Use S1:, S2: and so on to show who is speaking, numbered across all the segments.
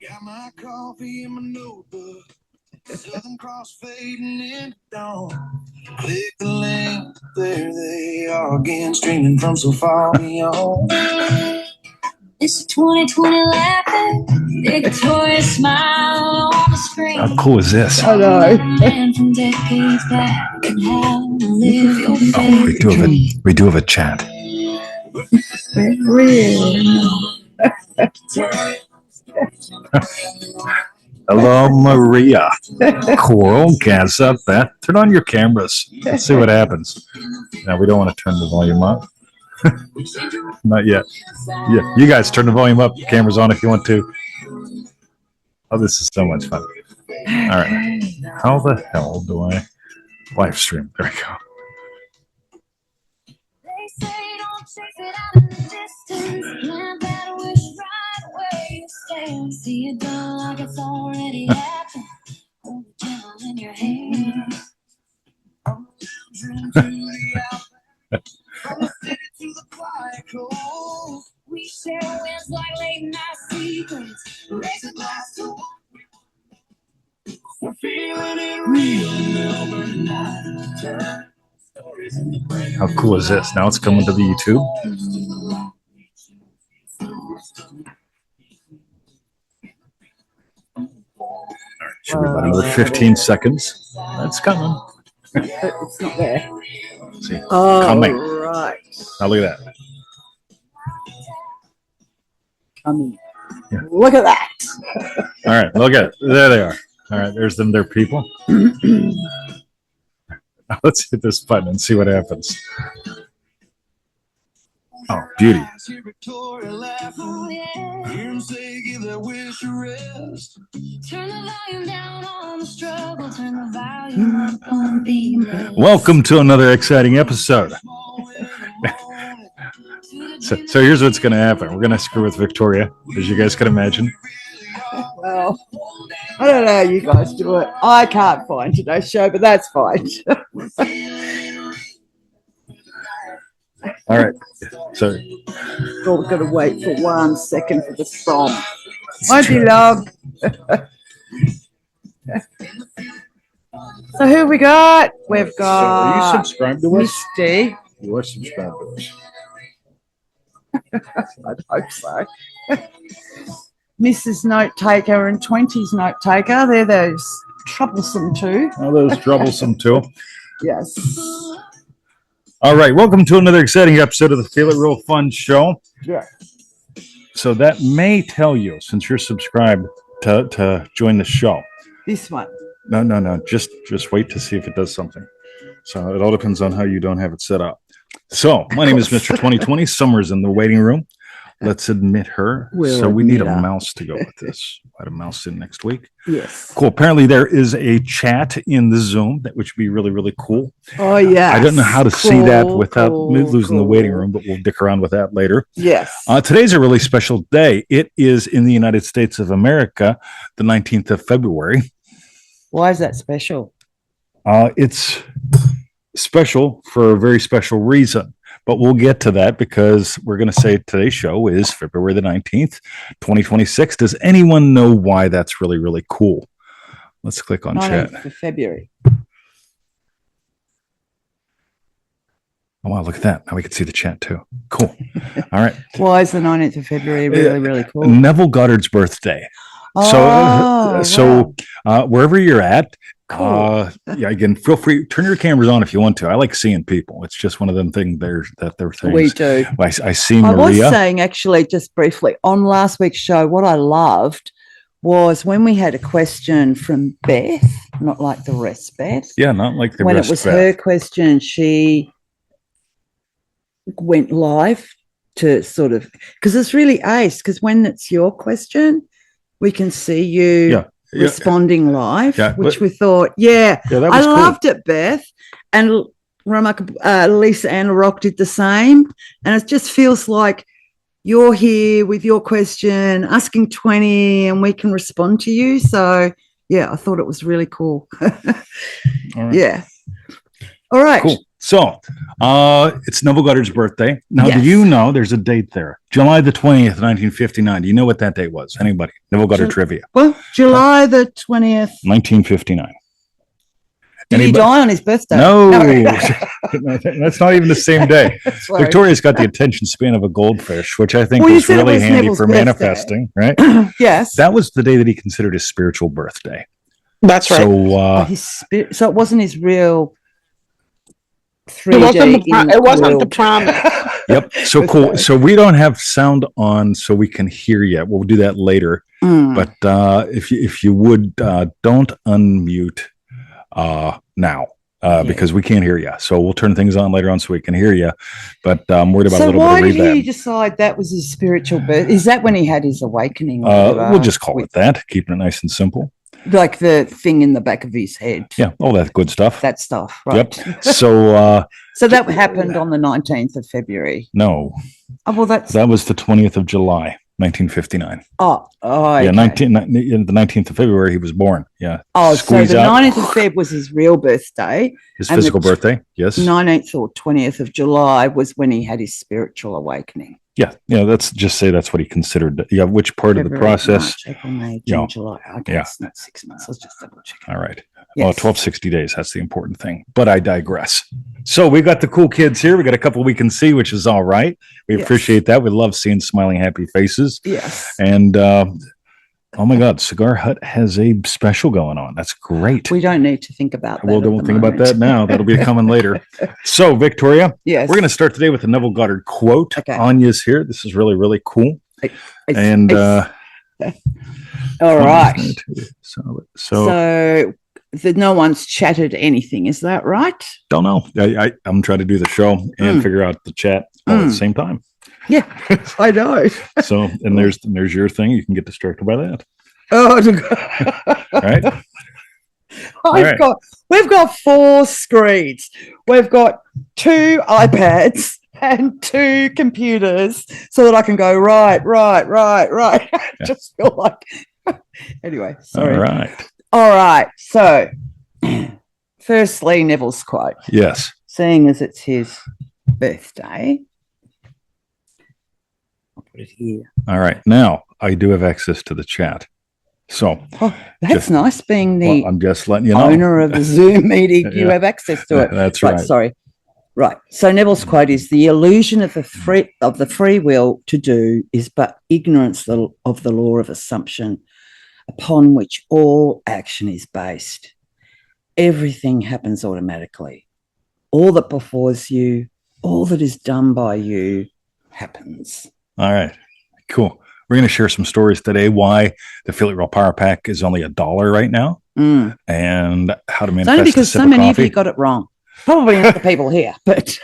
S1: Got my coffee in my notebook. Southern Cross fading in dawn. Click the link, there they are again, streaming from so far beyond. It's a 2020 laughing, Victoria's smile on the screen.
S2: How cool is this?
S3: I know.
S1: And from decades back, and how to live your favorite
S2: We do have a chat.
S3: Real.
S2: Hello, Maria. Coral, Gaza, Beth. Turn on your cameras. Let's see what happens. Now, we don't want to turn the volume up. Not yet. Yeah, you guys turn the volume up. Cameras on if you want to. Oh, this is so much fun. All right. How the hell do I live stream? There we go.
S1: They say don't chase it out in the distance. Plant that wish right where you stand. See it done like it's already happened. Hold the gem in your hand. I'm lounging to the outback. From the city to the quiet coast. We share wins like late night secrets. Raise a glass to one. We're feeling it real tonight.
S2: How cool is this? Now it's coming to the YouTube. Should be about another 15 seconds. That's coming.
S3: It's not there.
S2: See,
S3: Oh,
S2: coming.
S3: right.
S2: Now look at that.
S3: Coming.
S2: Yeah.
S3: Look at that.
S2: All right, look at it. There they are. All right, there's them. Their people. Let's hit this button and see what happens. Oh, beauty. Welcome to another exciting episode. So here's what's going to happen. We're going to screw with Victoria, as you guys can imagine.
S3: Well, I don't know how you guys do it. I can't find today's show, but that's fine.
S2: All right. So
S3: We're going to wait for 1 second for the song. Won't be long. So who we got? We've got
S2: are you subscribed to us?
S3: Misty.
S2: You are subscribed to us.
S3: I'd hope so. Mrs. Note Taker and 20s Note Taker. They're those troublesome two.
S2: Oh, those troublesome too.
S3: Yes.
S2: All right. Welcome to another exciting episode of the Feel It Real Fun show.
S3: Yeah.
S2: So that may tell you, since you're subscribed, to join the show.
S3: This one.
S2: No. Just wait to see if it does something. So it all depends on how you don't have it set up. So my name is Mr. 2020. Summer's in the waiting room. Let's admit her. So we need a mouse to go with this. We'll add a mouse in next week.
S3: Yes.
S2: Cool. Apparently there is a chat in the Zoom, which would be really, really cool.
S3: Oh, yeah.
S2: I don't know how to see that without losing the waiting room, but we'll dick around with that later.
S3: Yes.
S2: Today's a really special day. It is in the United States of America, the 19th of February.
S3: Why is that special?
S2: It's special for a very special reason. But we'll get to that because we're going to say today's show is February the 19th, 2026. Does anyone know why that's really, really cool? Let's click on chat.
S3: 19th of February.
S2: Oh, wow, look at that. Now we can see the chat too. Cool. All right.
S3: Why is the 19th of February really, really cool?
S2: Neville Goddard's birthday. So wherever you're at, again, feel free, turn your cameras on if you want to. I like seeing people. It's just one of them things that they're things.
S3: We do.
S2: I see Maria.
S3: I was saying, actually, just briefly, on last week's show, what I loved was when we had a question from Beth, not like the rest, Beth.
S2: Yeah, not like the
S3: when
S2: rest.
S3: When it was her question, she went live to sort of, because it's really ace, because when it's your question, we can see you responding live, which we thought, I loved it, Beth. And Lisa Ann Rock did the same. And it just feels like you're here with your question, asking 20, and we can respond to you. So yeah, I thought it was really cool.
S2: All right.
S3: Yeah. All right.
S2: Cool. So it's Neville Goddard's birthday. Now,
S3: Yes.
S2: do you know there's a date there? July the 20th, 1959. Do you know what that date was? Anybody? Neville Goddard trivia.
S3: Well, July the 20th.
S2: 1959.
S3: Did he die on his birthday?
S2: No. That's not even the same day.
S3: Sorry.
S2: Victoria's got the attention span of a goldfish, which I think
S3: Well, you
S2: was
S3: said it
S2: really
S3: was
S2: handy
S3: Neville's
S2: for
S3: birthday.
S2: manifesting, right?
S3: Yes.
S2: That was the day that he considered his spiritual birthday.
S4: That's right.
S2: So,
S3: His spirit, so it wasn't his real 3D.
S4: It wasn't the promise.
S2: yep. So cool. So we don't have sound on, so we can hear yet. We'll do that later. But if you would, don't unmute now. Because we can't hear you. So we'll turn things on later on so we can hear you. But I'm worried about a little bit of reverb.
S3: So why did he decide that was his spiritual birth? Is that when he had his awakening?
S2: We'll just call it that, keeping it nice and simple.
S3: Like the thing in the back of his head.
S2: Yeah, all that good stuff.
S3: That stuff, right?
S2: Yep. So
S3: so that happened on the 19th of February.
S2: No.
S3: Oh, well,
S2: that was the 20th of July. 1959.
S3: Oh, okay.
S2: Yeah, the 19th of February he was born. Yeah.
S3: Oh, so the 19th of Feb was his real birthday.
S2: His physical birthday, yes.
S3: 19th or 20th of July was when he had his spiritual awakening.
S2: Yeah, let's just say that's what he considered. Yeah, which part
S3: February,
S2: of the process?
S3: March, April, May, June, July. Okay,
S2: yeah.
S3: It's not 6 months. Let's just double check.
S2: All right.
S3: Yes.
S2: Well, 1260 days. That's the important thing. But I digress. So we got the cool kids here. We got a couple we can see, which is all right. We appreciate that. We love seeing smiling, happy faces.
S3: Yes.
S2: And oh my God, Cigar Hut has a special going on. That's great.
S3: We don't need to think about that.
S2: Well, don't think about that now. That'll be coming later. So, Victoria,
S3: yes,
S2: we're going to start today with the Neville Goddard quote.
S3: Okay.
S2: Anya's here. This is really, really cool.
S3: All right.
S2: So
S3: no one's chatted anything. Is that right?
S2: Don't know. I'm trying to do the show and figure out the chat all at the same time.
S3: Yeah, I know.
S2: So, and there's your thing. You can get distracted by that.
S3: Oh,
S2: right.
S3: We've got 4 screens. We've got 2 iPads and 2 computers, so that I can go right. I just feel like. Anyway, sorry. All right. So, firstly, Neville's quote.
S2: Yes.
S3: Seeing as it's his birthday. I'll put it here.
S2: All right. Now, I do have access to the chat. So
S3: that's nice being the
S2: I'm just letting you know.
S3: Owner of the Zoom meeting. You have access to it.
S2: That's right.
S3: Sorry. Right. So Neville's quote is, the illusion of the free will to do is but ignorance of the law of assumption upon which all action is based. Everything happens automatically. All that befalls you, all that is done by you happens.
S2: All right. Cool. We're going to share some stories today why the Feel It Real Power Pack is only $1 right now and how to manifest. It's
S3: only because so many of you got it wrong. Probably not the people here, but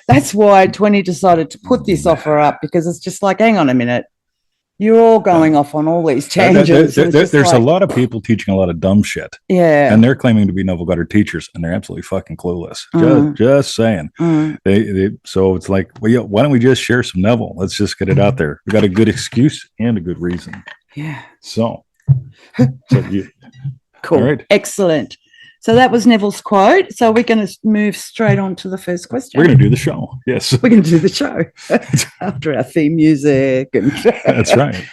S3: that's why 20 decided to put this offer up, because it's just like, hang on a minute. You're all going off on all these tangents.
S2: There's a lot of people teaching a lot of dumb shit.
S3: Yeah.
S2: And they're claiming to be Neville Goddard teachers, and they're absolutely fucking clueless. Just saying. So it's like, well, yeah, why don't we just share some Neville? Let's just get it out there. We got a good excuse and a good reason.
S3: Yeah.
S2: So
S3: cool.
S2: All right.
S3: Excellent. So that was Neville's quote. So we're going to move straight on to the first question.
S2: We're going to do the show. Yes.
S3: We're going to do the show after our theme music.
S2: That's right.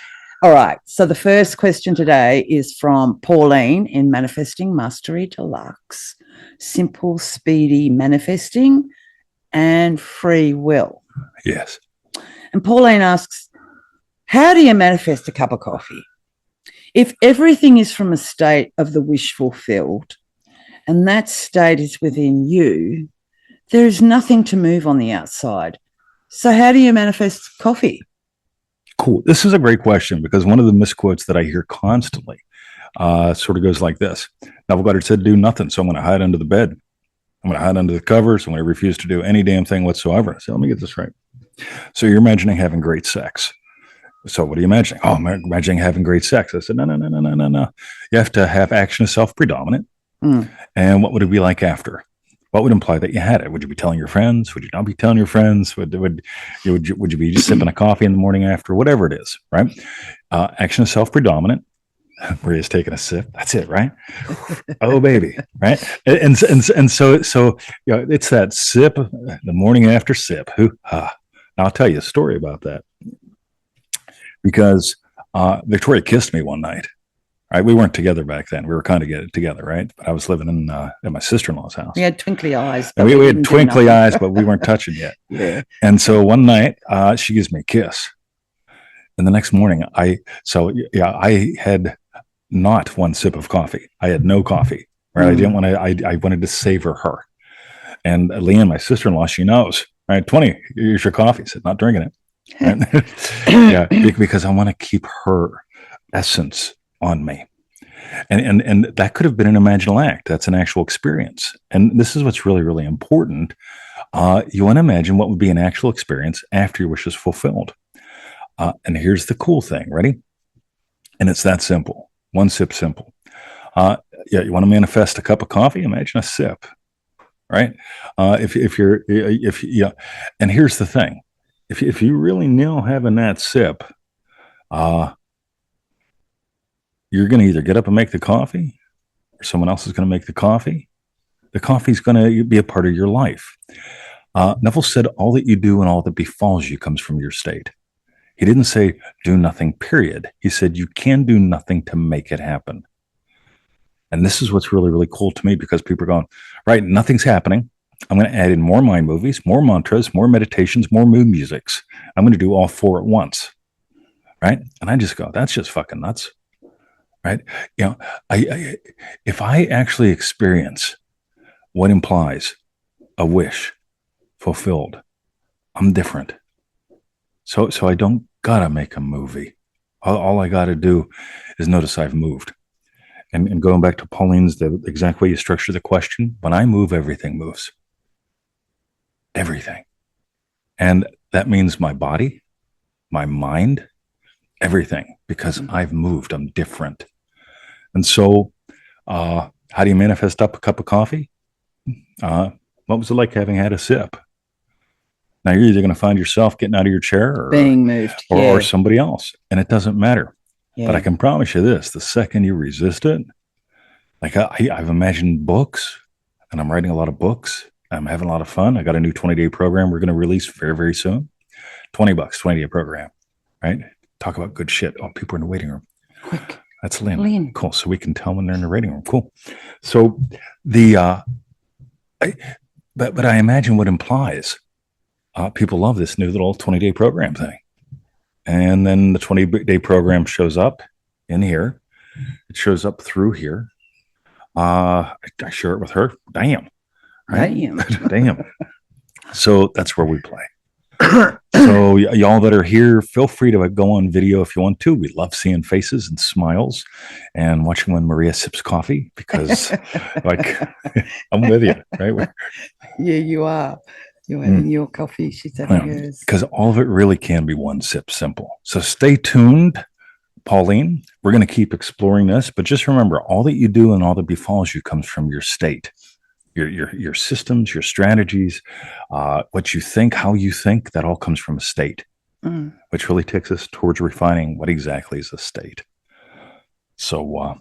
S3: All right. So the first question today is from Pauline in Manifesting Mastery Deluxe. Simple, speedy manifesting and free will.
S2: Yes.
S3: And Pauline asks, how do you manifest a cup of coffee? If everything is from a state of the wish fulfilled, and that state is within you, there is nothing to move on the outside. So how do you manifest coffee?
S2: Cool. This is a great question, because one of the misquotes that I hear constantly sort of goes like this. Neville Goddard said, do nothing. So I'm going to hide under the bed. I'm going to hide under the covers. I'm going to refuse to do any damn thing whatsoever. So let me get this right. So you're imagining having great sex. So what are you imagining? Oh, I'm imagining having great sex. I said, no. You have to have action as self-predominant. And what would it be like after? What would imply that you had it? Would you be telling your friends? Would you not be telling your friends? Would you be just sipping a coffee in the morning after? Whatever it is, right? Action is self-predominant. Maria's taking a sip. That's it, right? Oh, baby, right? And so it's that sip, the morning after sip. Now I'll tell you a story about that because Victoria kissed me one night. Right, we weren't together back then. We were kind of getting together, right? But I was living in at my sister-in-law's house.
S3: We had twinkly eyes.
S2: We had twinkly eyes, but we weren't touching yet.
S3: Yeah.
S2: And so one night, she gives me a kiss, and the next morning, I had not one sip of coffee. I had no coffee. Right, I didn't want to. I wanted to savor her. And Leanne, my sister-in-law, she knows. Right, 20. Here's your coffee. I said, not drinking it. Right? Yeah, because I want to keep her essence on me. And that could have been an imaginal act. That's an actual experience. And this is what's really, really important. You want to imagine what would be an actual experience after your wish is fulfilled. And here's the cool thing. Ready? And it's that simple. One sip simple. You want to manifest a cup of coffee? Imagine a sip. Right? And here's the thing. If you really nail having that sip, you're going to either get up and make the coffee or someone else is going to make the coffee. The coffee is going to be a part of your life. Neville said, all that you do and all that befalls you comes from your state. He didn't say do nothing, period. He said you can do nothing to make it happen. And this is what's really, really cool to me because people are going, right, nothing's happening. I'm going to add in more mind movies, more mantras, more meditations, more mood musics. I'm going to do all 4 at once. Right? And I just go, that's just fucking nuts. Right? If I actually experience what implies a wish fulfilled, I'm different. So I don't gotta make a movie. All I gotta do is notice I've moved. And going back to Pauline's, the exact way you structure the question, when I move, everything moves. Everything. And that means my body, my mind, everything, because I've moved. I'm different. And so, how do you manifest up a cup of coffee? What was it like having had a sip? Now you're either going to find yourself getting out of your chair or
S3: being moved
S2: or somebody else, and it doesn't matter. Yeah. But I can promise you this, the second you resist it, like I've imagined books and I'm writing a lot of books. I'm having a lot of fun. I got a new 20-day program we're going to release very, very soon. $20, 20-day program, right? Talk about good shit. Oh, people are in the waiting room.
S3: Quick.
S2: That's Lynn. Cool. So we can tell when they're in the waiting room. Cool. So but I imagine what implies people love this new little 20-day program thing. And then the 20-day program shows up in here. It shows up through here. I share it with her. Damn. Right? Damn. So that's where we play. So y'all that are here, feel free to go on video if you want to. We love seeing faces and smiles and watching when Maria sips coffee because like I'm with you, right?
S3: Yeah, you are. You're having your coffee. She's having hers.
S2: Because all of it really can be one sip simple. So stay tuned, Pauline. We're going to keep exploring this, but just remember, all that you do and all that befalls you comes from your state. Your systems, your strategies, what you think, how you think, that all comes from a state, which really takes us towards refining what exactly is a state. So, what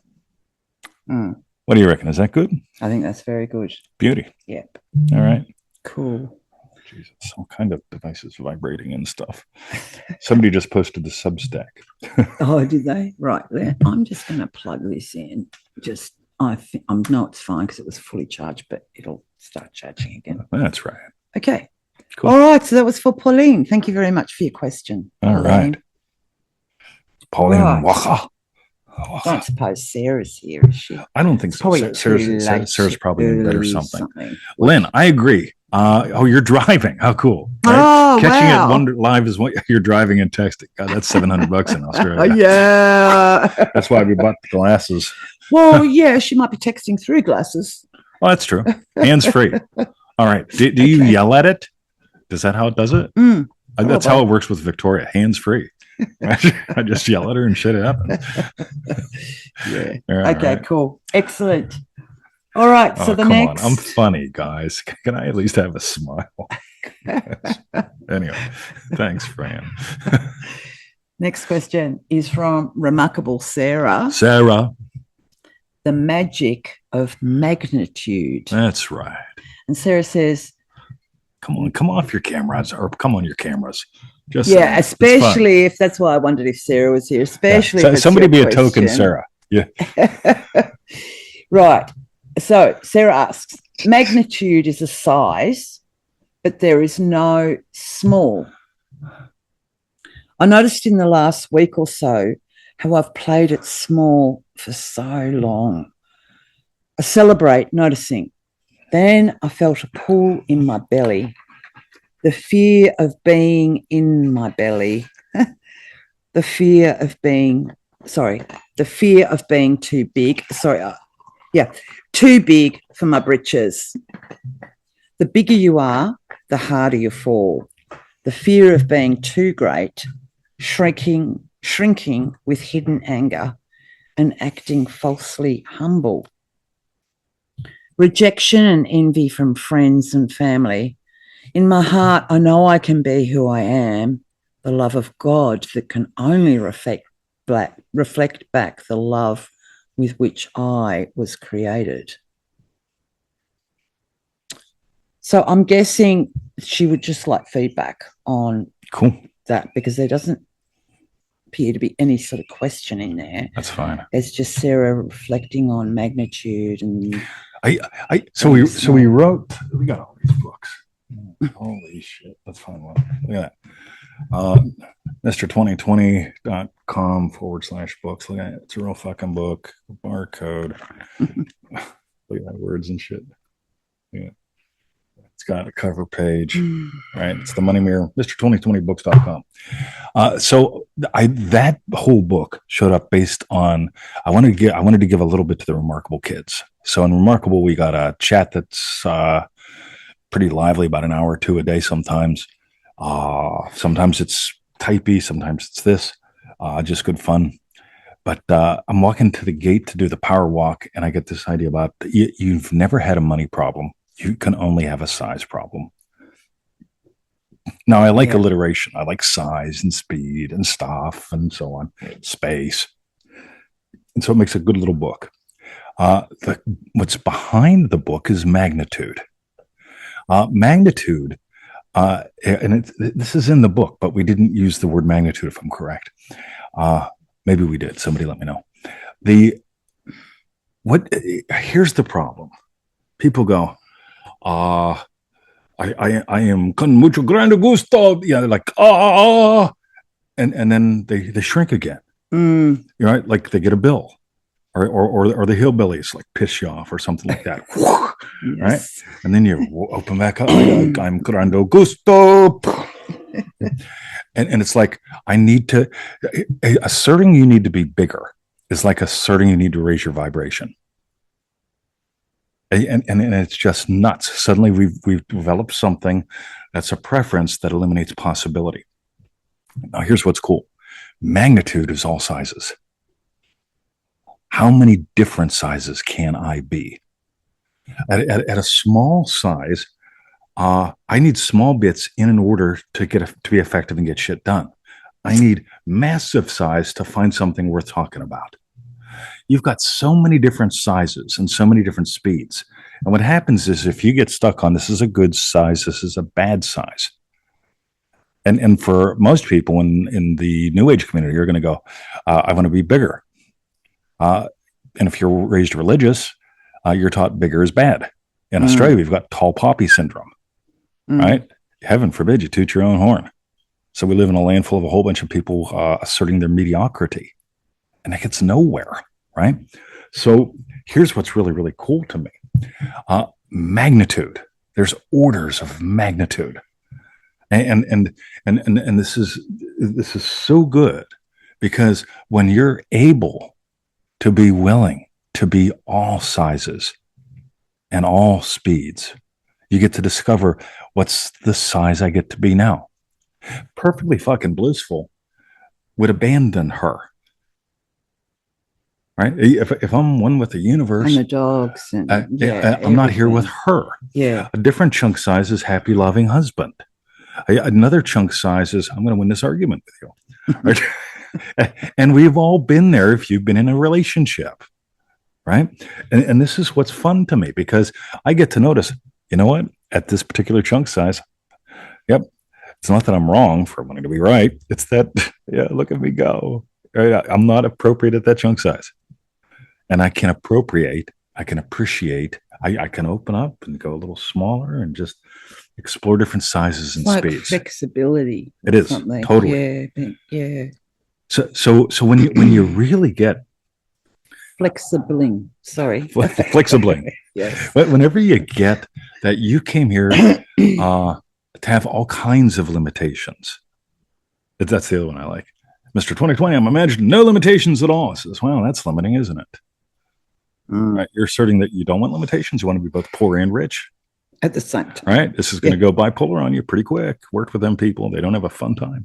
S2: do you reckon? Is that good?
S3: I think that's very good.
S2: Beauty.
S3: Yep.
S2: All right.
S3: Cool.
S2: Jesus, all kind of devices vibrating and stuff. Somebody just posted the Substack.
S3: Oh, did they? Right. I'm just going to plug this in. I know it's fine because it was fully charged, but it'll start charging again.
S2: That's right.
S3: Okay. Cool. All right. So that was for Pauline. Thank you very much for your question.
S2: All right. Pauline Waka.
S3: I don't suppose Sarah's here, is she?
S2: I don't think so. Sarah's probably in bed or something. Lynn, I agree. You're driving. How cool. Right?
S3: Oh,
S2: Catching it live is what you're driving and texting. God, that's $700 in Australia.
S3: Yeah.
S2: That's why we bought the glasses.
S3: Well, yeah, she might be texting through glasses.
S2: Well, that's true. Hands free. All right. Do you yell at it? Is that how it does it? That's how it works with Victoria. Hands free. I just yell at her and shit happens.
S3: Yeah. Okay, right. Cool. Excellent. All right. So the next.
S2: I'm funny, guys. Can I at least have a smile? Anyway, thanks, Fran.
S3: Next question is from Remarkable Sarah.
S2: Sarah.
S3: The magic of magnitude.
S2: That's right.
S3: And Sarah says,
S2: come off your cameras, or come on your cameras. Just
S3: especially if that's why I wondered if Sarah was here, especially if
S2: somebody be
S3: question.
S2: A token Sarah. Yeah.
S3: Right. So Sarah asks, magnitude is a size, but there is no small. I noticed in the last week or so how I've played it small for so long. I celebrate noticing. Then I felt a pull in my belly, the fear of being in my belly, the fear of being too big. Too big for my britches. The bigger you are, the harder you fall. The fear of being too great, shrinking with hidden anger and acting falsely humble. Rejection and envy from friends and family. In my heart, I know I can be who I am, the love of God that can only reflect back the love with which I was created. So I'm guessing she would just like feedback on that, because there doesn't appear to be any sort of question in there.
S2: That's fine.
S3: It's just Sarah reflecting on magnitude and.
S2: So we wrote. We got all these books. Holy shit! Let's find one. Look at that. Mr2020.com/books. Look at it. It's a real fucking book. Barcode. Look at that words and shit. Yeah. It's got a cover page, right? It's the Money Mirror, Mr2020books.com. So that whole book showed up based on, I wanted to give a little bit to the Remarkable kids. So in Remarkable, we got a chat that's pretty lively, about an hour or two a day sometimes. Sometimes it's typey, sometimes it's this, just good fun. But I'm walking to the gate to do the power walk, and I get this idea about you've never had a money problem. You can only have a size problem. Now, I like alliteration. I like size and speed and stuff and so on, space. And so it makes a good little book. What's behind the book is magnitude. Magnitude, and this is in the book, but we didn't use the word magnitude, if I'm correct. Maybe we did. Somebody let me know. Here's the problem. People go, I am con mucho grande gusto. Yeah, they're like, and then they shrink again. Right? Like they get a bill, or the hillbillies like piss you off or something like that. Right? And then you open back up. I'm grande gusto. And it's like, I need to, asserting you need to be bigger is like asserting you need to raise your vibration. And it's just nuts. Suddenly we've developed something that's a preference that eliminates possibility. Now here's what's cool. Magnitude is all sizes. How many different sizes can I be? At a small size, I need small bits in order to be effective and get shit done. I need massive size to find something worth talking about. You've got so many different sizes and so many different speeds. And what happens is if you get stuck on this is a good size, this is a bad size. And for most people in the New Age community, you're going to go, I want to be bigger. And if you're raised religious, you're taught bigger is bad. In Australia, we've got tall poppy syndrome, right? Heaven forbid you toot your own horn. So we live in a land full of a whole bunch of people asserting their mediocrity. And it gets nowhere. Right. So here's what's really, really cool to me. Magnitude. There's orders of magnitude. And this is so good, because when you're able to be willing to be all sizes and all speeds, you get to discover what's the size I get to be now. Perfectly fucking blissful would abandon her. Right? If I'm one with the universe
S3: and the dogs, and
S2: I'm not here with her.
S3: Yeah.
S2: A different chunk size is happy, loving husband. Another chunk size is I'm going to win this argument with you. Right? And we've all been there if you've been in a relationship, right? And this is what's fun to me because I get to notice, you know what? At this particular chunk size, yep, it's not that I'm wrong for wanting to be right. It's that, yeah, look at me go. I'm not appropriate at that chunk size. And I can appropriate, I can appreciate, I can open up and go a little smaller and just explore different sizes and
S3: like
S2: speeds.
S3: Flexibility.
S2: It is
S3: something.
S2: totally.
S3: Yeah.
S2: So when you really get
S3: flexibling, sorry,
S2: flexibling.
S3: Yes.
S2: But whenever you get that, you came here to have all kinds of limitations. That's the other one I like. Mr. 2020, I'm imagining no limitations at all. I says, well, that's limiting, isn't it? Right? You're asserting that you don't want limitations. You want to be both poor and rich
S3: at the same time.
S2: Right? This is going to go bipolar on you pretty quick. Worked with them people. They don't have a fun time.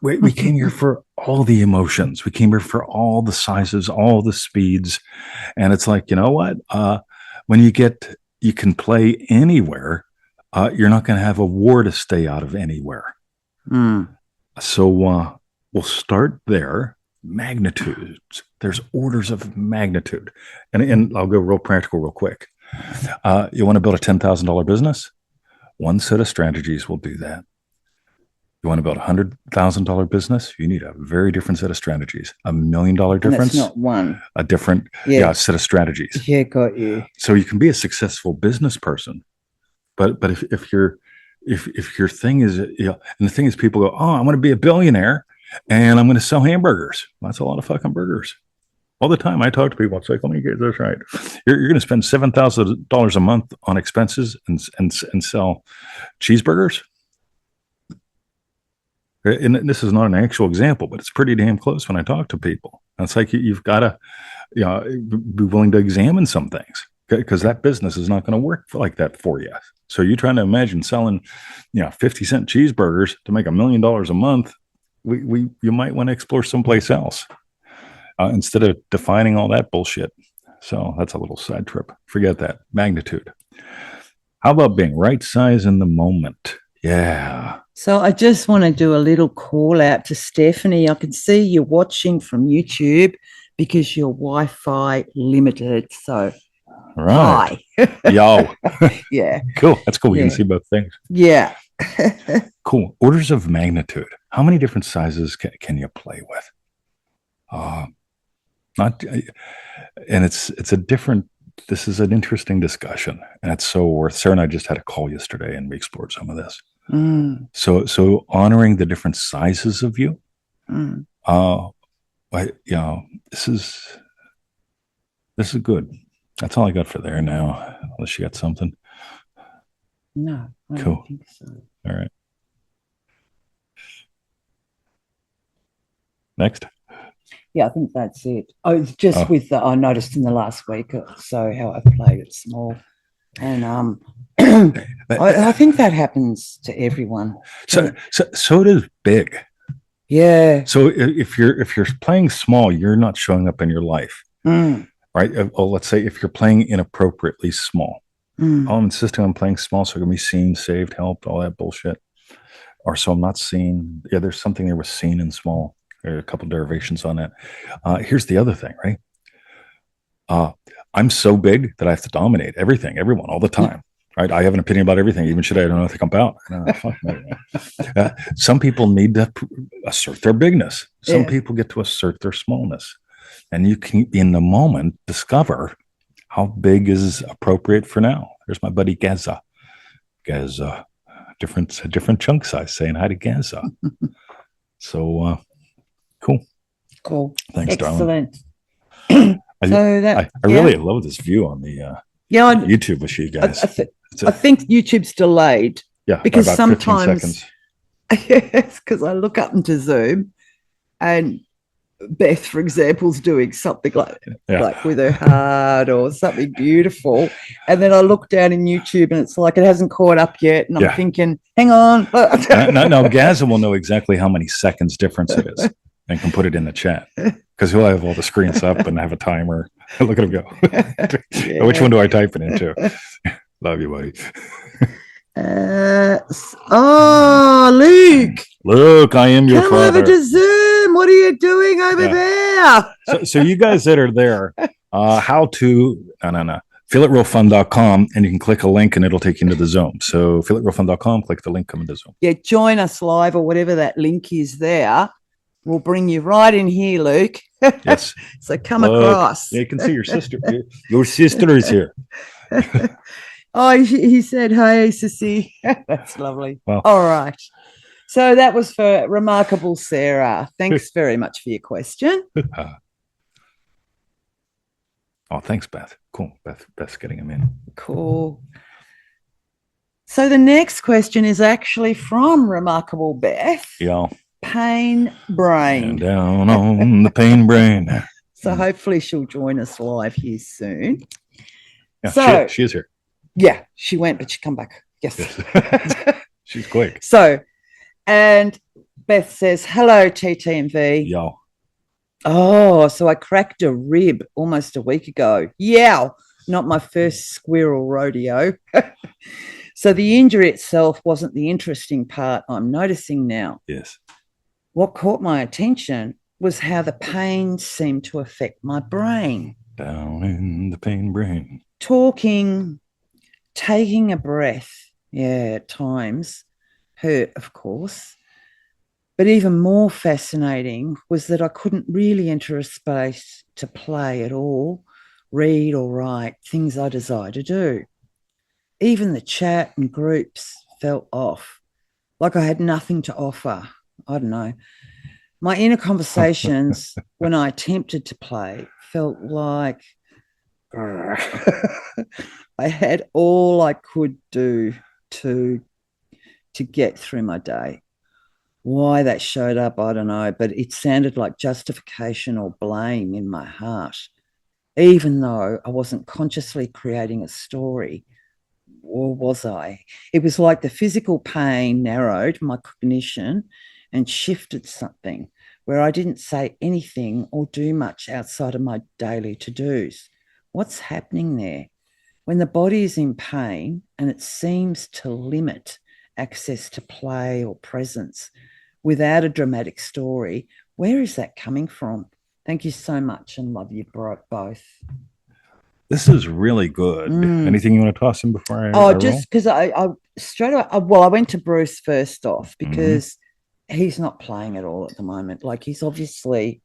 S2: We came here for all the emotions. We came here for all the sizes, all the speeds. And it's like, you know what? When you can play anywhere, you're not going to have a war to stay out of anywhere. So we'll start there. Magnitudes. There's orders of magnitude. And I'll go real practical real quick. You want to build a $10,000 business? One set of strategies will do that. You want to build a $100,000 business? You need a very different set of strategies. $1 million difference?
S3: That's not one.
S2: A different set of strategies.
S3: Yeah, got you.
S2: So you can be a successful business person, but if your thing is, and the thing is, people go, oh, I want to be a billionaire and I'm going to sell hamburgers. Well, that's a lot of fucking burgers. All the time I talk to people, it's like, let me get this right. You're going to spend $7,000 a month on expenses and sell cheeseburgers. And this is not an actual example, but it's pretty damn close when I talk to people. And it's like you've got to, be willing to examine some things because that business is not going to work like that for you. So you're trying to imagine selling, 50-cent cheeseburgers to make $1 million a month. You might want to explore someplace else. Instead of defining all that bullshit. So that's a little side trip. Forget that. Magnitude. How about being right size in the moment? Yeah.
S3: So I just want to do a little call out to Stephanie. I can see you're watching from YouTube because you're Wi-Fi limited. So
S2: right.
S3: Hi.
S2: Yo.
S3: Yeah.
S2: Cool. That's cool. We can see both things.
S3: Yeah.
S2: Cool. Orders of magnitude. How many different sizes can you play with? This is an interesting discussion, and it's so worth. Sarah and I just had a call yesterday, and we explored some of this. So honoring the different sizes of you. This is good. That's all I got for there now. Unless you got something.
S3: No. I
S2: Cool.
S3: don't think so.
S2: All right. Next.
S3: Yeah, I think that's it. It's just I noticed in the last week or so how I played it small. And I think that happens to everyone.
S2: So does big.
S3: Yeah.
S2: So if you're playing small, you're not showing up in your life. Right? Well, let's say if you're playing inappropriately small. I'm insisting on playing small so I can be seen, saved, helped, all that bullshit. Or so I'm not seen. Yeah, there's something there with seen and small. There are a couple derivations on that. Here's the other thing, right? I'm so big that I have to dominate everything, everyone, all the time. Right? I have an opinion about everything, even shit I don't know anything about. Some people need to assert their bigness. Some people get to assert their smallness. And you can, in the moment, discover how big is appropriate for now. There's my buddy Gaza. Gaza, different chunk size, saying hi to Gaza. So, cool. Thanks,
S3: Excellent.
S2: darling. I really love this view on the YouTube with you guys.
S3: I think YouTube's delayed.
S2: Yeah,
S3: because sometimes because I look up into Zoom and Beth, for example, is doing something like with her heart or something beautiful, and then I look down in YouTube and it's like it hasn't caught up yet, and I'm thinking, hang on.
S2: No, Gaza will know exactly how many seconds difference it is and can put it in the chat because he'll have all the screens up and have a timer. Look at him go. Which one do I type it into? Love you, buddy.
S3: Luke.
S2: Luke, I am your
S3: Come
S2: father.
S3: over to Zoom. What are you doing over there?
S2: So you guys that are there, feelitrealfun.com, and you can click a link and it'll take you into the Zoom. So feelitrealfun.com, click the link, come into Zoom.
S3: Yeah, join us live or whatever that link is there. We'll bring you right in here, Luke.
S2: Yes.
S3: So come across.
S2: Yeah, you can see your sister. Your sister is here.
S3: Oh, he said, hey, sissy. That's lovely.
S2: Well,
S3: all right. So that was for Remarkable Sarah. Thanks very much for your question.
S2: Oh, thanks, Beth. Cool. Beth's getting him in.
S3: Cool. So the next question is actually from Remarkable Beth.
S2: Yeah.
S3: Pain brain.
S2: And down on the pain brain.
S3: So hopefully she'll join us live here soon.
S2: Yeah,
S3: so
S2: she is here.
S3: Yeah, she went, but she come back. Yes.
S2: She's quick.
S3: So, and Beth says, hello, TTMV.
S2: Yo.
S3: Oh, so I cracked a rib almost a week ago. Yeah, not my first squirrel rodeo. So the injury itself wasn't the interesting part I'm noticing now.
S2: Yes.
S3: What caught my attention was how the pain seemed to affect my brain.
S2: Down in the pain brain.
S3: Talking, taking a breath, at times hurt, of course. But even more fascinating was that I couldn't really enter a space to play at all, read or write, things I desire to do. Even the chat and groups felt off, like I had nothing to offer. I don't know. My inner conversations when I attempted to play felt like I had all I could do to get through my day. Why that showed up, I don't know, but it sounded like justification or blame in my heart, even though I wasn't consciously creating a story. Or was I? It was like the physical pain narrowed my cognition and shifted something where I didn't say anything or do much outside of my daily to-dos. What's happening there? When the body is in pain and it seems to limit access to play or presence without a dramatic story, where is that coming from? Thank you so much and love you both.
S2: This is really good. Anything you want to toss in before I
S3: just because I straight away, I went to Bruce first off because he's not playing at all at the moment. Like, he's obviously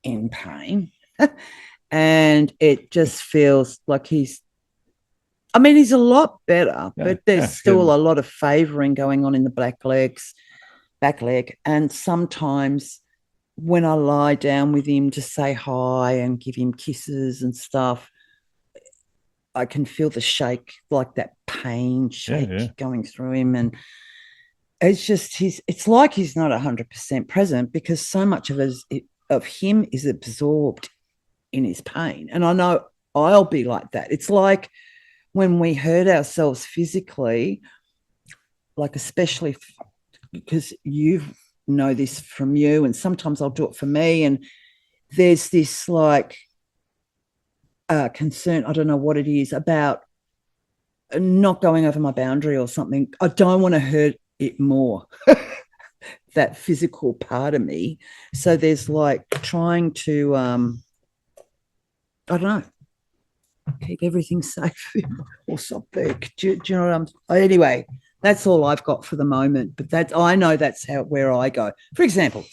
S3: in pain and it just feels like he's a lot better, but there's still a lot of favoring going on in the back leg. And sometimes when I lie down with him to say hi and give him kisses and stuff, I can feel the shake, like that pain shake going through him. And it's just, it's like he's not 100% present because so much of him is absorbed in his pain. And I know I'll be like that. It's like when we hurt ourselves physically, like especially because you know this from you, and sometimes I'll do it for me, and there's this like concern, I don't know what it is, about not going over my boundary or something. I don't want to hurt it more, that physical part of me. So there's like trying to I don't know, keep everything safe or something. Do you know what anyway, that's all I've got for the moment. But I know that's where I go. For example,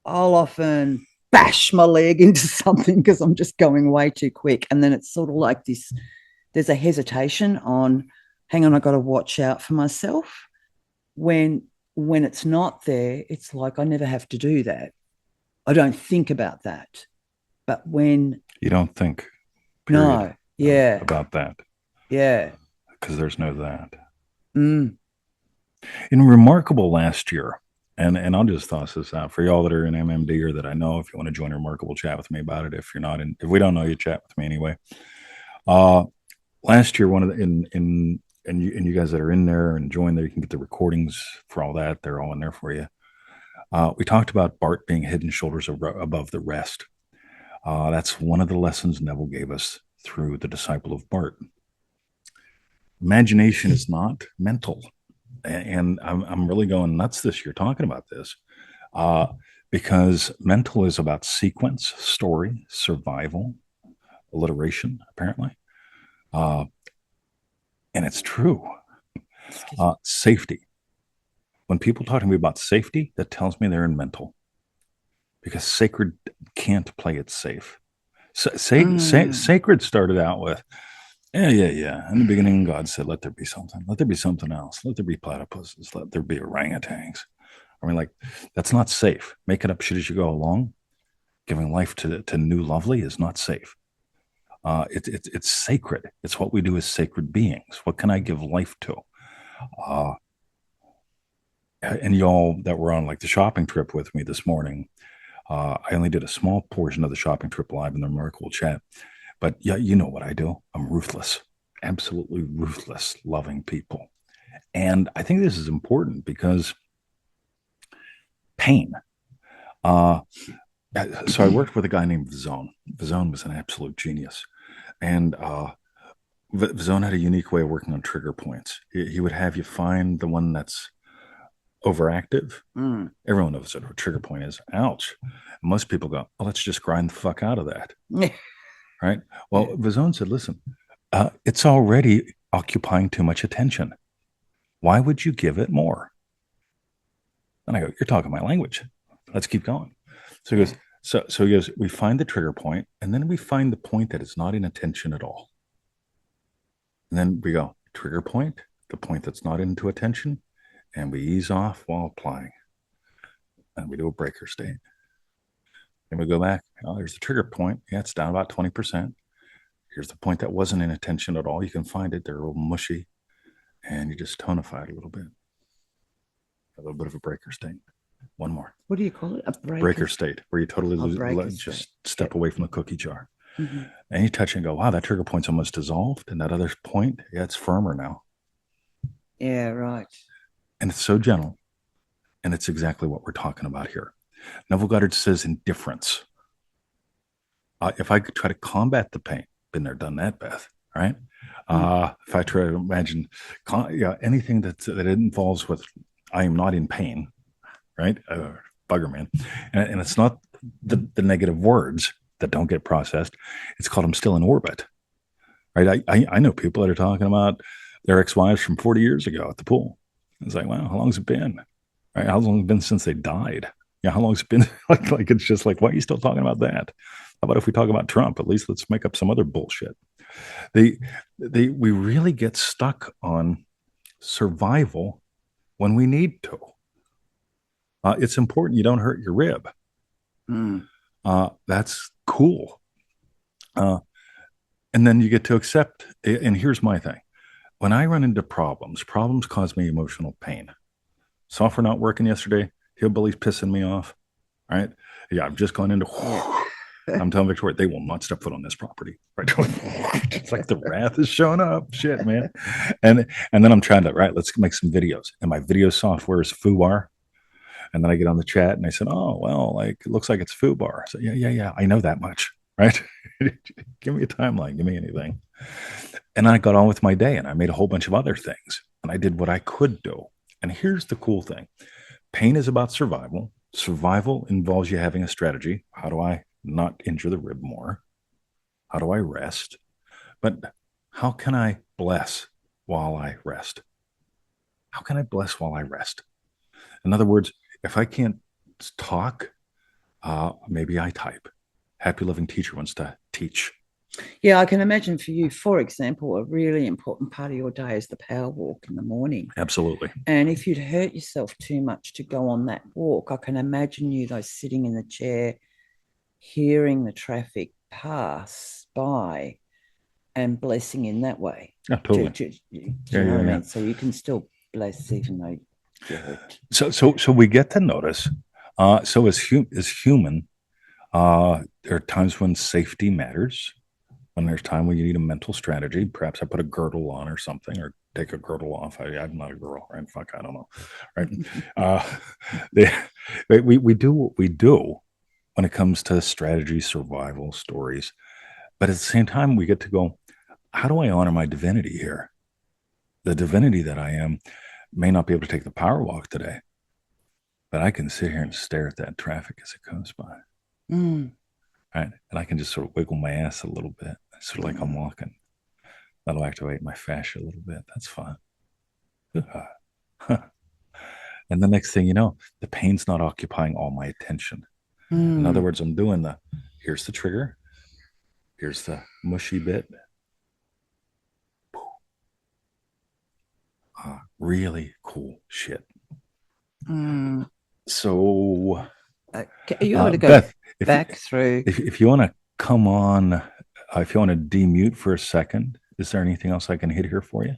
S3: I'll often bash my leg into something because I'm just going way too quick. And then it's sort of like this, there's a hesitation on, hang on, I got to watch out for myself. When it's not there, it's like I never have to do that. I don't think about that. But when
S2: you don't think,
S3: period,
S2: about that, because there's no that.
S3: In
S2: Remarkable last year, and I'll just toss this out for y'all that are in MMD or that I know, if you want to join Remarkable, chat with me about it. If you're not if we don't know you, chat with me anyway. Last year, one of the and you guys that are in there and join there, you can get the recordings for all that. They're all in there for you. We talked about Bart being head and shoulders above the rest. That's one of the lessons Neville gave us through The Disciple of Bart. Imagination is not mental. And I'm really going nuts this year talking about this because mental is about sequence, story, survival, alliteration, apparently. And it's true. Safety. When people talk to me about safety, that tells me they're in mental because sacred can't play it safe. Sacred started out with, yeah. In the beginning, God said, let there be something. Let there be something else. Let there be platypuses. Let there be orangutans. I mean, like, that's not safe. Making up shit as you go along, giving life to new lovely is not safe. It's sacred. It's what we do as sacred beings. What can I give life to? And y'all that were on like the shopping trip with me this morning, I only did a small portion of the shopping trip live in the Remarkable chat. But yeah, you know what I do. I'm ruthless, absolutely ruthless, loving people. And I think this is important because pain. So I worked with a guy named Vizone. Vizone was an absolute genius. And Vizone had a unique way of working on trigger points. He would have you find the one that's overactive. Everyone knows what a trigger point is. Ouch. Most people go, oh, let's just grind the fuck out of that. Right? Well, Vizone said, listen, it's already occupying too much attention. Why would you give it more? And I go, you're talking my language. Let's keep going. So he goes, so he goes, we find the trigger point, and then we find the point that is not in attention at all. And then we go, trigger point, the point that's not into attention, and we ease off while applying. And we do a breaker state. And we go back, oh, there's the trigger point. Yeah, it's down about 20%. Here's the point that wasn't in attention at all. You can find it. They're a little mushy. And you just tonify it a little bit. A little bit of a breaker state. One more.
S3: What do you call it? A
S2: breaker state, where you totally just step away from the cookie jar. Mm-hmm. And you touch and go, wow, that trigger point's almost dissolved. And that other point, yeah, it's firmer now.
S3: Yeah, right.
S2: And it's so gentle. And it's exactly what we're talking about here. Neville Goddard says indifference. If I could try to combat the pain, been there, done that, Beth, right? If I try to imagine anything that involves with I am not in pain, right? Bugger man. And it's not the negative words that don't get processed. It's called I'm still in orbit, right? I know people that are talking about their ex-wives from 40 years ago at the pool. It's like, wow, how long's it been? Right? How long has it been since they died? Yeah, how long's it been? like it's just like, why are you still talking about that? How about if we talk about Trump? At least let's make up some other bullshit. We really get stuck on survival when we need to. It's important you don't hurt your rib. That's cool. And then you get to accept. And here's my thing. When I run into problems cause me emotional pain. Software not working yesterday. Hillbilly's pissing me off. Right? Yeah, I've just gone into. I'm telling Victoria, they will not step foot on this property. Right? It's like the wrath is showing up. Shit, man. And then I'm trying to, let's make some videos. And my video software is FooBar. And then I get on the chat and I said, oh, well, it looks like it's FooBar. So yeah, I know that much. Right? Give me a timeline. Give me anything. And I got on with my day and I made a whole bunch of other things. And I did what I could do. And here's the cool thing. Pain is about survival. Survival involves you having a strategy. How do I not injure the rib more? How do I rest? But how can I bless while I rest? How can I bless while I rest? In other words, if I can't talk, maybe I type. Happy Living Teacher wants to teach.
S3: Yeah, I can imagine for you, for example, a really important part of your day is the power walk in the morning.
S2: Absolutely.
S3: And if you'd hurt yourself too much to go on that walk, I can imagine you though sitting in the chair, hearing the traffic pass by and blessing in that way.
S2: Yeah, totally.
S3: You know what I mean? So you can still bless even though you're hurt.
S2: So we get to notice. So as human, there are times when safety matters. When there's time when you need a mental strategy, perhaps I put a girdle on or something, or take a girdle off. I'm not a girl, right? Fuck, I don't know, right? We do what we do when it comes to strategy, survival, stories. But at the same time, we get to go, how do I honor my divinity here? the divinity that I am may not be able to take the power walk today, but I can sit here and stare at that traffic as it comes by. Right. And I can just sort of wiggle my ass a little bit, sort of like I'm walking. That'll activate my fascia a little bit. That's fun. And the next thing you know, the pain's not occupying all my attention. In other words, I'm doing here's the trigger, here's the mushy bit. Really cool shit. So
S3: you ought to go Beth, back through.
S2: If you want to come on, if you want to demute for a second, is there anything else I can hit here for you?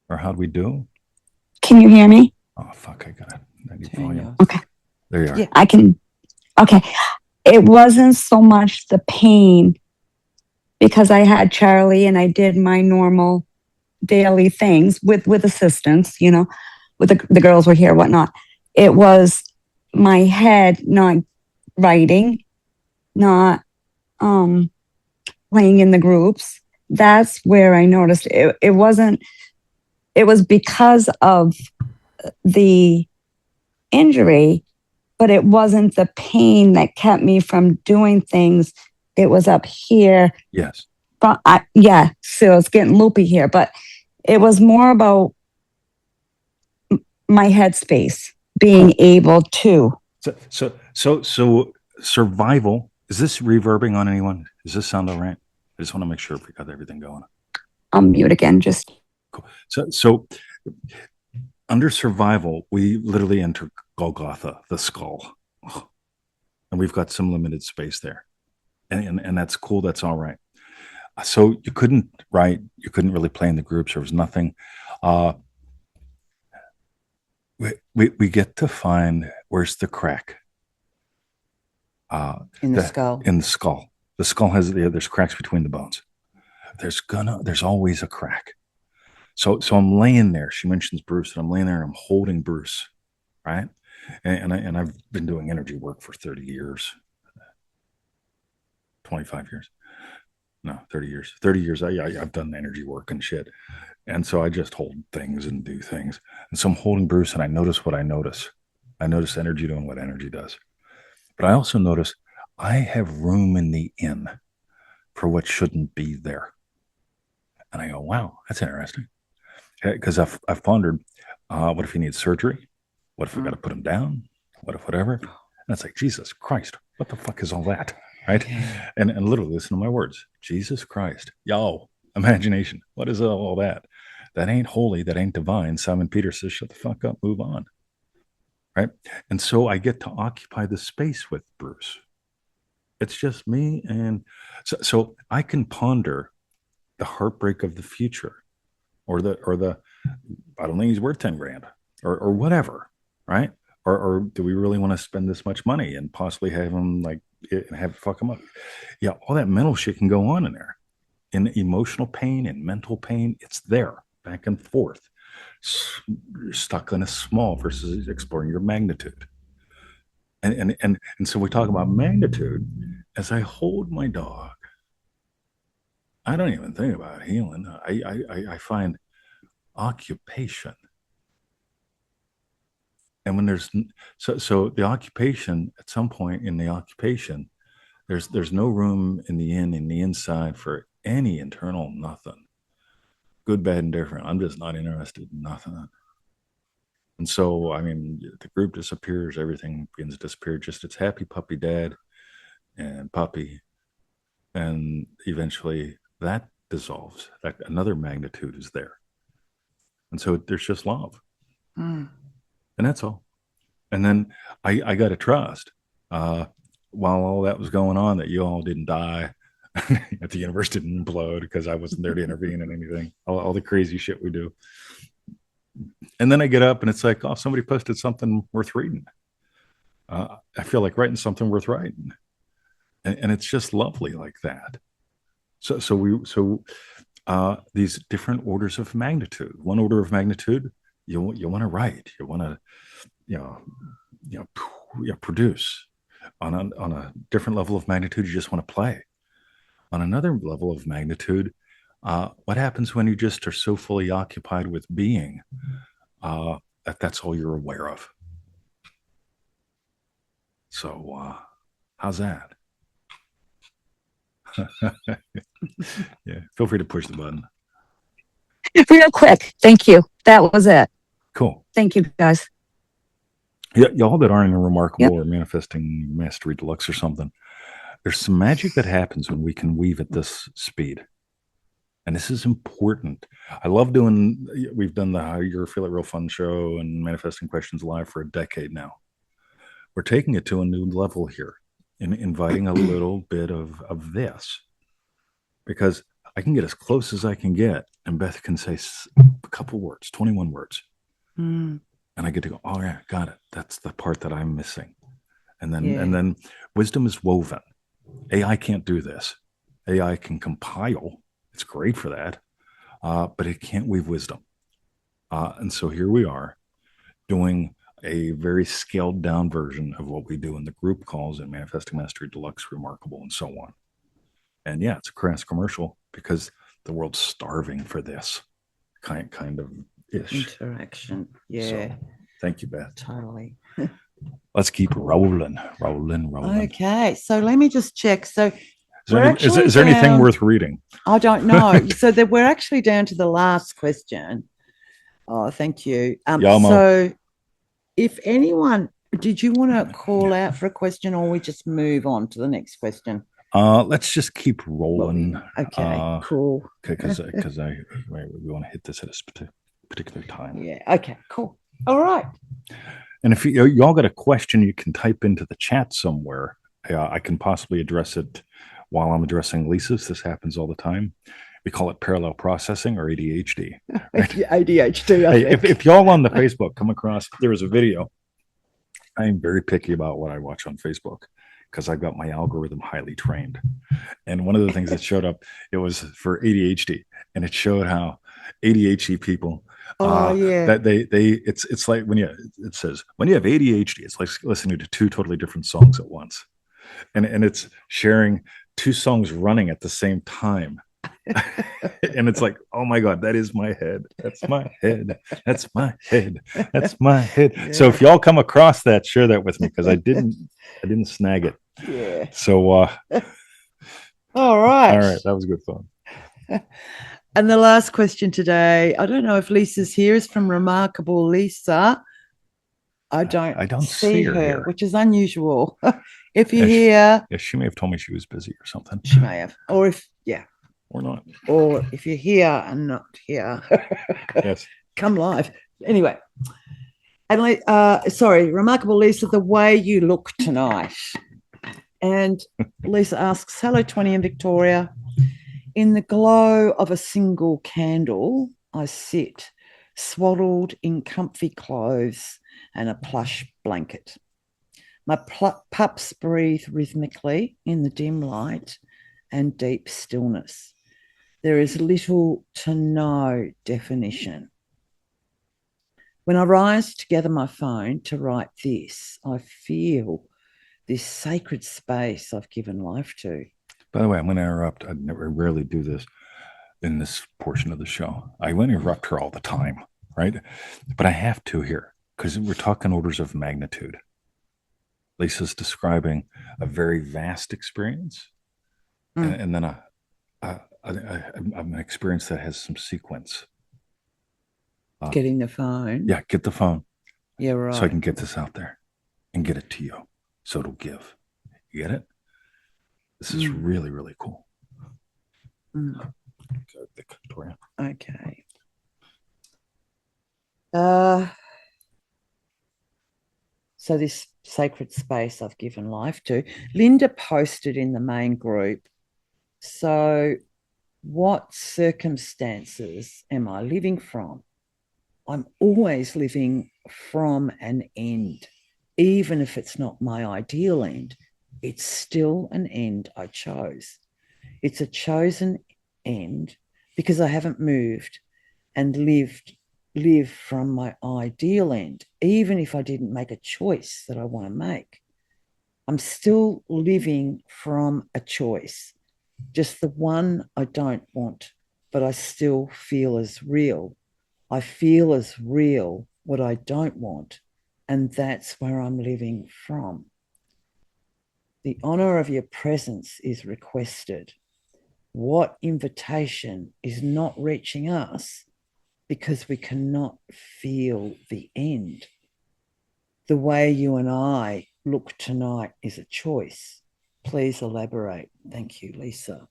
S2: Or how do we do?
S5: Can you hear me?
S2: Oh, fuck, I need volume.
S5: Okay.
S2: There you are.
S5: Yeah. I can. Okay. It wasn't so much the pain because I had Charlie and I did my normal daily things with assistance, with the girls were here, whatnot. It was my head not writing, not playing in the groups. That's where I noticed it wasn't, it was because of the injury, but it wasn't the pain that kept me from doing things. It was up here.
S2: Yes.
S5: But so it's getting loopy here, but it was more about my headspace being able to.
S2: So survival, is this reverbing on anyone? Does this sound all right? I just want to make sure we got everything going.
S5: I'll mute again, just.
S2: Cool. So under survival, we literally enter Golgotha, the skull. And we've got some limited space there. And that's cool. That's all right. So you couldn't write, you couldn't really play in the groups. There was nothing. We get to find where's the crack.
S3: In the skull.
S2: In the skull. The skull has there's cracks between the bones. There's always a crack. So I'm laying there. She mentions Bruce, and I'm laying there and I'm holding Bruce, right? And I've been doing energy work for 30 years, 25 years. No, 30 years. 30 years. I've done energy work and shit. And so I just hold things and do things. And so I'm holding Bruce and I notice what I notice. I notice energy doing what energy does. But I also notice I have room in the inn for what shouldn't be there. And I go, wow, that's interesting. Because I've pondered, what if he needs surgery? What if we got to put him down? What if whatever? And it's like, Jesus Christ, what the fuck is all that? Right? And literally listen to my words. Jesus Christ. Yo, imagination. What is all that? That ain't holy. That ain't divine. Simon Peter says, shut the fuck up, move on. Right? And so I get to occupy the space with Bruce. It's just me. And so I can ponder the heartbreak of the future or the I don't think he's worth 10 grand or whatever. Right? Or do we really want to spend this much money and possibly have him like and have it fuck him up? Yeah, all that mental shit can go on in there. In emotional pain and mental pain, it's there, back and forth. You're stuck in a small versus exploring your magnitude. And so we talk about magnitude. As I hold my dog, I don't even think about healing. I find occupation. And when there's so the occupation, at some point in the occupation, there's no room in the inside for any internal nothing. Good, bad, and different. I'm just not interested in nothing. And so, I mean, the group disappears, everything begins to disappear. Just it's happy puppy dad and puppy. And eventually that dissolves. That another magnitude is there. And so there's just love. And that's all. And then I got to trust, while all that was going on, that you all didn't die, that the universe didn't implode because I wasn't there to intervene in anything, all the crazy shit we do. And then I get up and it's like, oh, somebody posted something worth reading. I feel like writing something worth writing. And it's just lovely like that. So these different orders of magnitude. One order of magnitude, you want to write, you want to produce. On a different level of magnitude, you just want to play. On another level of magnitude, What happens when you just are so fully occupied with being that's all you're aware of? So how's that? Yeah, feel free to push the button.
S5: Real quick. Thank you. That was it.
S2: Cool.
S5: Thank you, guys.
S2: Yeah, y'all that aren't in Remarkable or Manifesting Mastery Deluxe or something, there's some magic that happens when we can weave at this speed. And this is important. I love we've done the How You Feel It Real Fun show and Manifesting Questions Live for a decade now. We're taking it to a new level here and inviting a little bit of this, because I can get as close as I can get, and Beth can say a couple words, 21 words. And I get to go, oh yeah, got it. That's the part that I'm missing. And then wisdom is woven. AI can't do this. AI can compile. It's great for that. But it can't weave wisdom. And so here we are doing a very scaled down version of what we do in the group calls in Manifesting Mastery Deluxe, Remarkable, and so on. And yeah, it's a crass commercial because the world's starving for this kind of ish
S3: interaction. Yeah.
S2: So, thank you, Beth.
S3: Totally.
S2: Let's keep rolling.
S3: Okay. So let me just check. So
S2: is there anything worth reading?
S3: I don't know. So we're actually down to the last question. Oh, thank you. So if anyone, did you want to call out for a question, or we just move on to the next question?
S2: Let's just keep rolling.
S3: Okay, cool.
S2: Okay, because we want to hit this at a particular time.
S3: Yeah. Okay. Cool. All right.
S2: And if y'all got a question, you can type into the chat somewhere. I can possibly address it while I'm addressing Lisa's. This happens all the time. We call it parallel processing or ADHD. Right?
S3: ADHD.
S2: If y'all on the Facebook come across, there was a video. I'm very picky about what I watch on Facebook because I've got my algorithm highly trained. And one of the things that showed up, it was for ADHD, and it showed how ADHD people. That it's like it says when you have ADHD, it's like listening to two totally different songs at once, and it's sharing two songs running at the same time. And it's like, oh my God, that is my head. That's my head. That's my head. That's my head. Yeah. So if y'all come across that, share that with me, because I didn't snag it.
S3: Yeah.
S2: So
S3: all right.
S2: That was good fun.
S3: And the last question today, I don't know if Lisa's here, is from Remarkable Lisa. I don't see her here, which is unusual. If you're here.
S2: Yeah, she may have told me she was busy or something.
S3: She may have. Or
S2: not.
S3: Or if you're here and not here.
S2: Yes.
S3: Come live. Anyway. And Remarkable Lisa, the way you look tonight. And Lisa asks, hello, 20 in Victoria. In the glow of a single candle, I sit, swaddled in comfy clothes and a plush blanket. My pups breathe rhythmically in the dim light and deep stillness. There is little to no definition. When I rise to gather my phone to write this, I feel this sacred space I've given life to.
S2: By the way, I'm going to interrupt. I rarely do this in this portion of the show. I want to interrupt her all the time, right? But I have to here because we're talking orders of magnitude. Lisa's describing a very vast experience, and then an experience that has some sequence.
S3: Getting the phone.
S2: Yeah, get the phone.
S3: Yeah, right.
S2: So I can get this out there and get it to you, so it'll give. You get it? This is really, really cool.
S3: Okay. So this sacred space I've given life to. Linda posted in the main group. So what circumstances am I living from? I'm always living from an end, even if it's not my ideal end. It's still an end I chose. It's a chosen end because I haven't moved and live from my ideal end, even if I didn't make a choice that I want to make. I'm still living from a choice, just the one I don't want but I still feel as real. I feel as real what I don't want, and that's where I'm living from. The honor of your presence is requested. What invitation is not reaching us because we cannot feel the end? The way you and I look tonight is a choice. Please elaborate. Thank you, Lisa.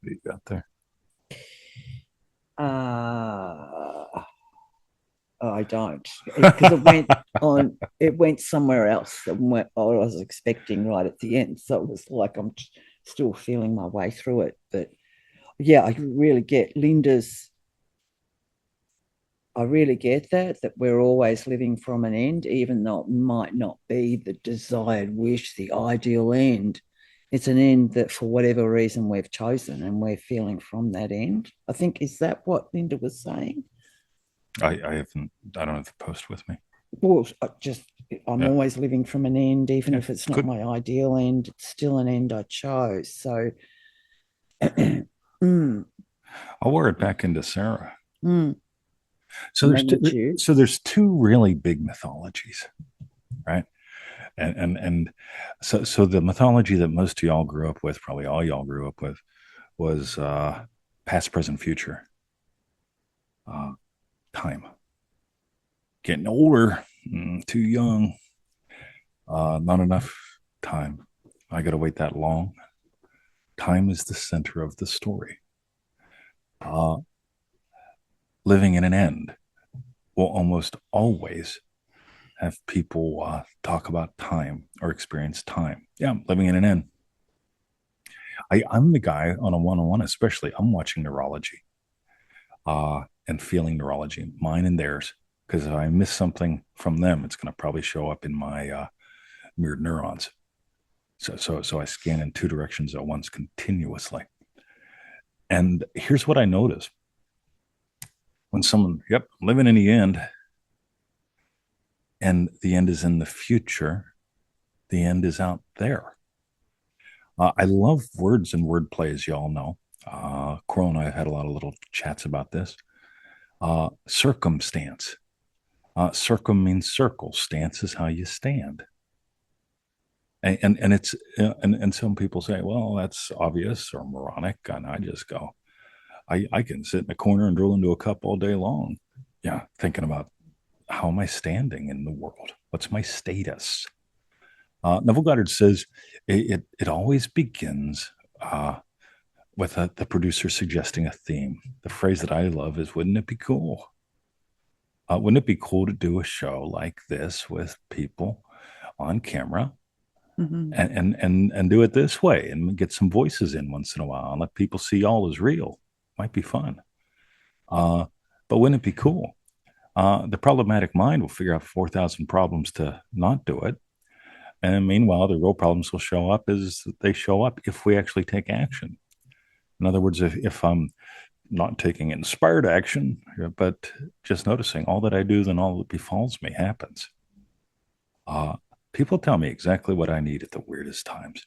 S2: What you got there?
S3: I don't, because it went somewhere else than what I was expecting right at the end. So it was like I'm still feeling my way through it. But yeah, I really get that we're always living from an end, even though it might not be the desired wish, the ideal end. It's an end that for whatever reason we've chosen, and we're feeling from that end. I think, is that what Linda was saying?
S2: I don't have the post with me.
S3: Well, I'm always living from an end, even if it's not my ideal end, it's still an end I chose. So
S2: I'll wear it back into Sarah. So there's two really big mythologies, right? And so the mythology that most of y'all grew up with, probably all y'all grew up with, was past, present, future. Time. Getting older, too young, not enough time. I got to wait that long. Time is the center of the story. Living in an end will almost always have people talk about time or experience time. Yeah, living in an end. I'm the guy on a one-on-one, especially. I'm watching neurology and feeling neurology, mine and theirs. Because if I miss something from them, it's going to probably show up in my mirrored neurons. So I scan in two directions at once continuously. And here's what I notice. When someone, I'm living in the end, and the end is in the future, the end is out there. I love words and wordplay, as y'all know. Coral and I have had a lot of little chats about this. Circumstance. Circum means circle. Stance is how you stand. And it's and some people say, well, that's obvious or moronic, and I just go, I can sit in a corner and drill into a cup all day long. Yeah, thinking about how am I standing in the world? What's my status? Neville Goddard says it always begins with the producer suggesting a theme. The phrase that I love is, wouldn't it be cool? Wouldn't it be cool to do a show like this with people on camera and do it this way and get some voices in once in a while and let people see all is real? Might be fun. But wouldn't it be cool? The problematic mind will figure out 4,000 problems to not do it. And meanwhile, the real problems will show up as they show up if we actually take action. In other words, if I'm not taking inspired action, but just noticing all that I do, then all that befalls me happens. People tell me exactly what I need at the weirdest times.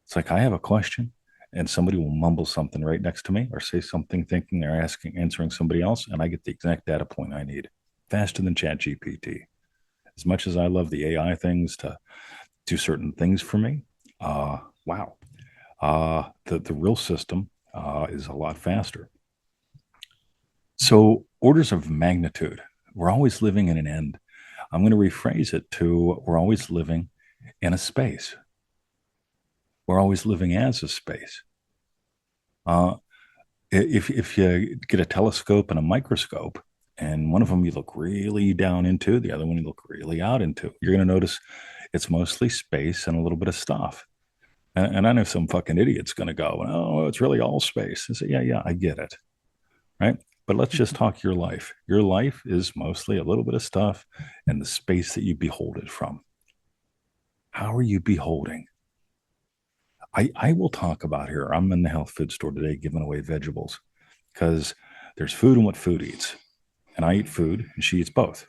S2: It's like I have a question and somebody will mumble something right next to me or say something thinking they're answering somebody else, and I get the exact data point I need faster than ChatGPT. As much as I love the AI things to do certain things for me, wow. The real system is a lot faster. So orders of magnitude, we're always living in an end. I'm going to rephrase it to we're always living in a space. We're always living as a space. If you get a telescope and a microscope, and one of them you look really down into, the other one you look really out into, you're going to notice it's mostly space and a little bit of stuff. And I know some fucking idiot's going to go, oh, it's really all space. I say, yeah, I get it. Right? But let's just talk your life. Your life is mostly a little bit of stuff and the space that you behold it from. How are you beholding? I will talk about here. I'm in the health food store today giving away vegetables because there's food and what food eats. And I eat food and she eats both.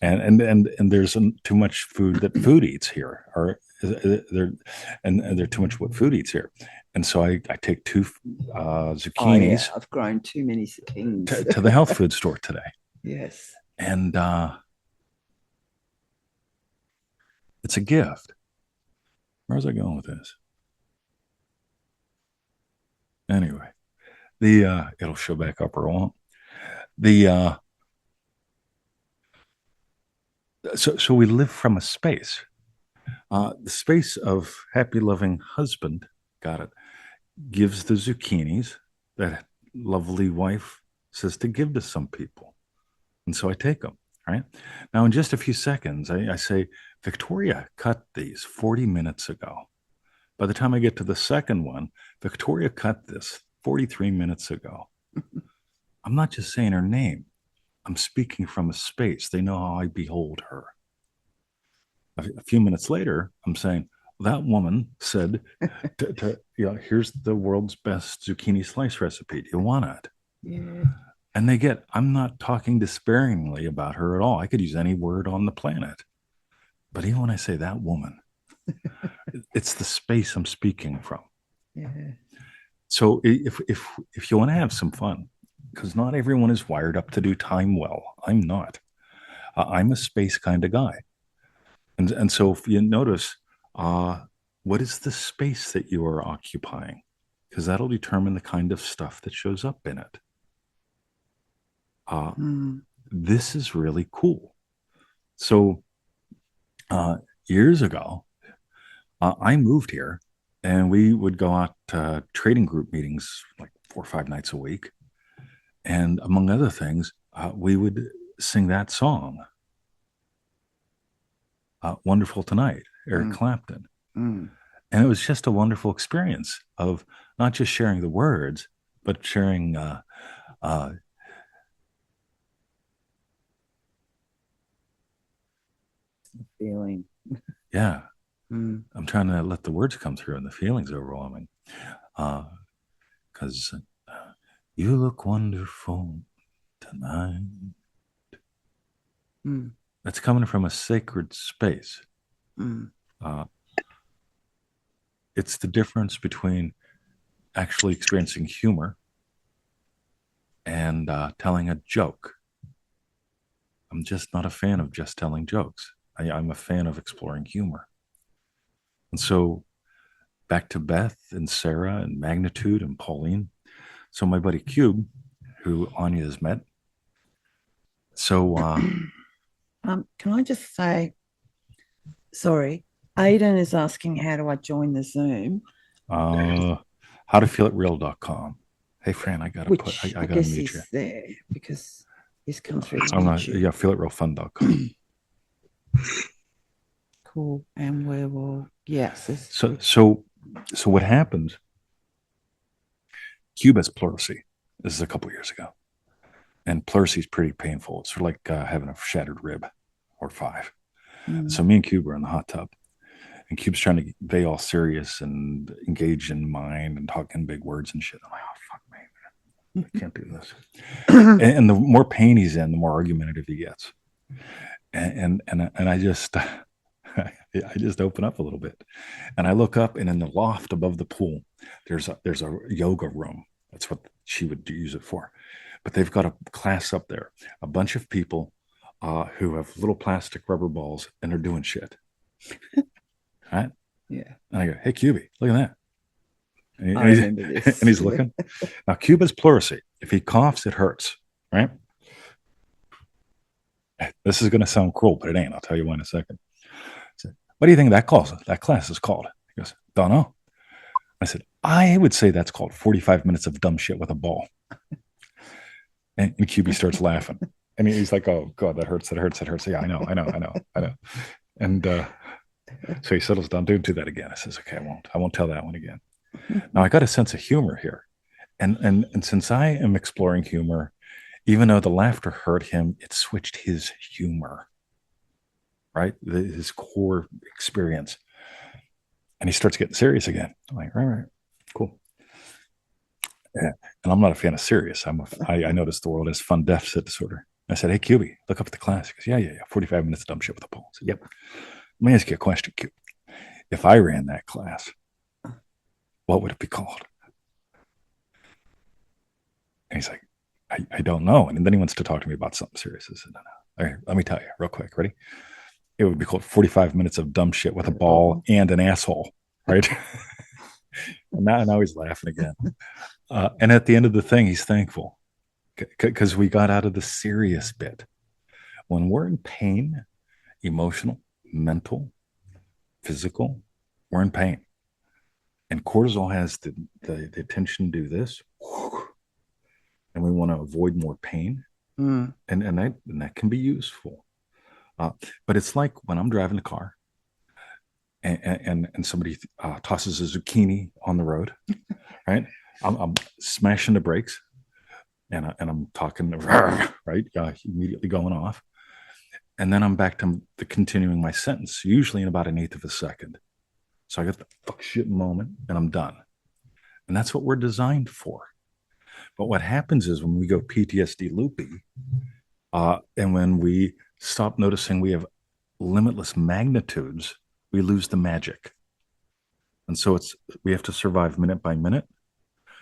S2: and there's too much food that food eats here, or there, and there's too much what food eats here, and so I take 2 zucchinis.
S3: Oh, yeah. I've grown too many zucchinis
S2: to the health food store today.
S3: Yes,
S2: and it's a gift. Where was I going with this? Anyway, it'll show back up or it won't. So we live from a space. The space of happy, loving husband, got it, gives the zucchinis that lovely wife says to give to some people. And so I take them, right? Now, in just a few seconds, I say, Victoria cut these 40 minutes ago. By the time I get to the second one, Victoria cut this 43 minutes ago. I'm not just saying her name. I'm speaking from a space. They know how I behold her. A few minutes later, I'm saying, that woman said, here's the world's best zucchini slice recipe. Do you want it?
S3: Yeah.
S2: And I'm not talking despairingly about her at all. I could use any word on the planet. But even when I say that woman, it's the space I'm speaking from.
S3: Yeah.
S2: So if you want to have some fun, because not everyone is wired up to do time well. I'm not. I'm a space kind of guy. And so if you notice, what is the space that you are occupying? Because that'll determine the kind of stuff that shows up in it. This is really cool. So years ago, I moved here, and we would go out to trading group meetings like 4 or 5 nights a week. And among other things, we would sing that song, Wonderful Tonight, Eric Clapton. And it was just a wonderful experience of not just sharing the words, but sharing
S3: feeling.
S2: Yeah. I'm trying to let the words come through, and the feeling's overwhelming. Because you look wonderful tonight. That's coming from a sacred space. It's the difference between actually experiencing humor and telling a joke. I'm just not a fan of just telling jokes. I'm a fan of exploring humor. And so back to Beth and Sarah and Magnitude and Pauline. So my buddy Cube, who Anya has met. So
S3: can I just say, sorry, Aiden is asking, how do I join the Zoom?
S2: howtofeelitreal.com. Hey Fran, I gotta mute you.
S3: There because he's come through.
S2: feelitrealfun.com.
S3: Cool. And we will, yes.
S2: So what happens? Cube has pleurisy. This is a couple years ago. And pleurisy is pretty painful. It's sort of like having a shattered rib or 5. So me and Cube are in the hot tub. And Cube's trying to be all serious and engage in mind and talk in big words and shit. I'm like, oh, fuck me, man. I can't do this. and the more pain he's in, the more argumentative he gets. And I just... I just open up a little bit, and I look up, and in the loft above the pool, there's a yoga room. That's what she would use it for. But they've got a class up there, a bunch of people who have little plastic rubber balls, and they're doing shit. Right?
S3: Yeah.
S2: And I go, hey, Cubie, look at that. And
S3: I remember this.
S2: And he's looking. Now, Cube has pleurisy. If he coughs, it hurts, right? This is going to sound cruel, but it ain't. I'll tell you why in a second. What do you think that class is called? He goes, don't know. I said, I would say that's called 45 minutes of dumb shit with a ball. And QB starts laughing. And he's like, oh, God, that hurts. Yeah, I know. And so he settles down, don't do that again. I says, okay, I won't tell that one again. Now I got a sense of humor here. And since I am exploring humor, even though the laughter hurt him, it switched his humor. Right? His core experience. And he starts getting serious again. I'm like, all right, cool. Yeah. And I'm not a fan of serious. I notice the world has fun deficit disorder. I said, hey, QB, look up at the class. He goes, yeah. 45 minutes of dumb shit with a ball. I said, yep. Let me ask you a question, QB. If I ran that class, what would it be called? And he's like, I don't know. And then he wants to talk to me about something serious. I said, no. All right, let me tell you real quick. Ready? It would be called 45 minutes of dumb shit with a ball and an asshole. Right? And now he's laughing again. And at the end of the thing, he's thankful because we got out of the serious bit. When we're in pain, emotional, mental, physical, we're in pain. And cortisol has the tension to do this. And we want to avoid more pain. And that can be useful. But it's like when I'm driving the car and somebody tosses a zucchini on the road, right? I'm smashing the brakes and I'm talking, right? Immediately going off. And then I'm back to continuing my sentence, usually in about 1/8 of a second. So I got the fuck shit moment and I'm done. And that's what we're designed for. But what happens is when we go PTSD loopy, and when we stop noticing we have limitless magnitudes, we lose the magic. And so we have to survive minute by minute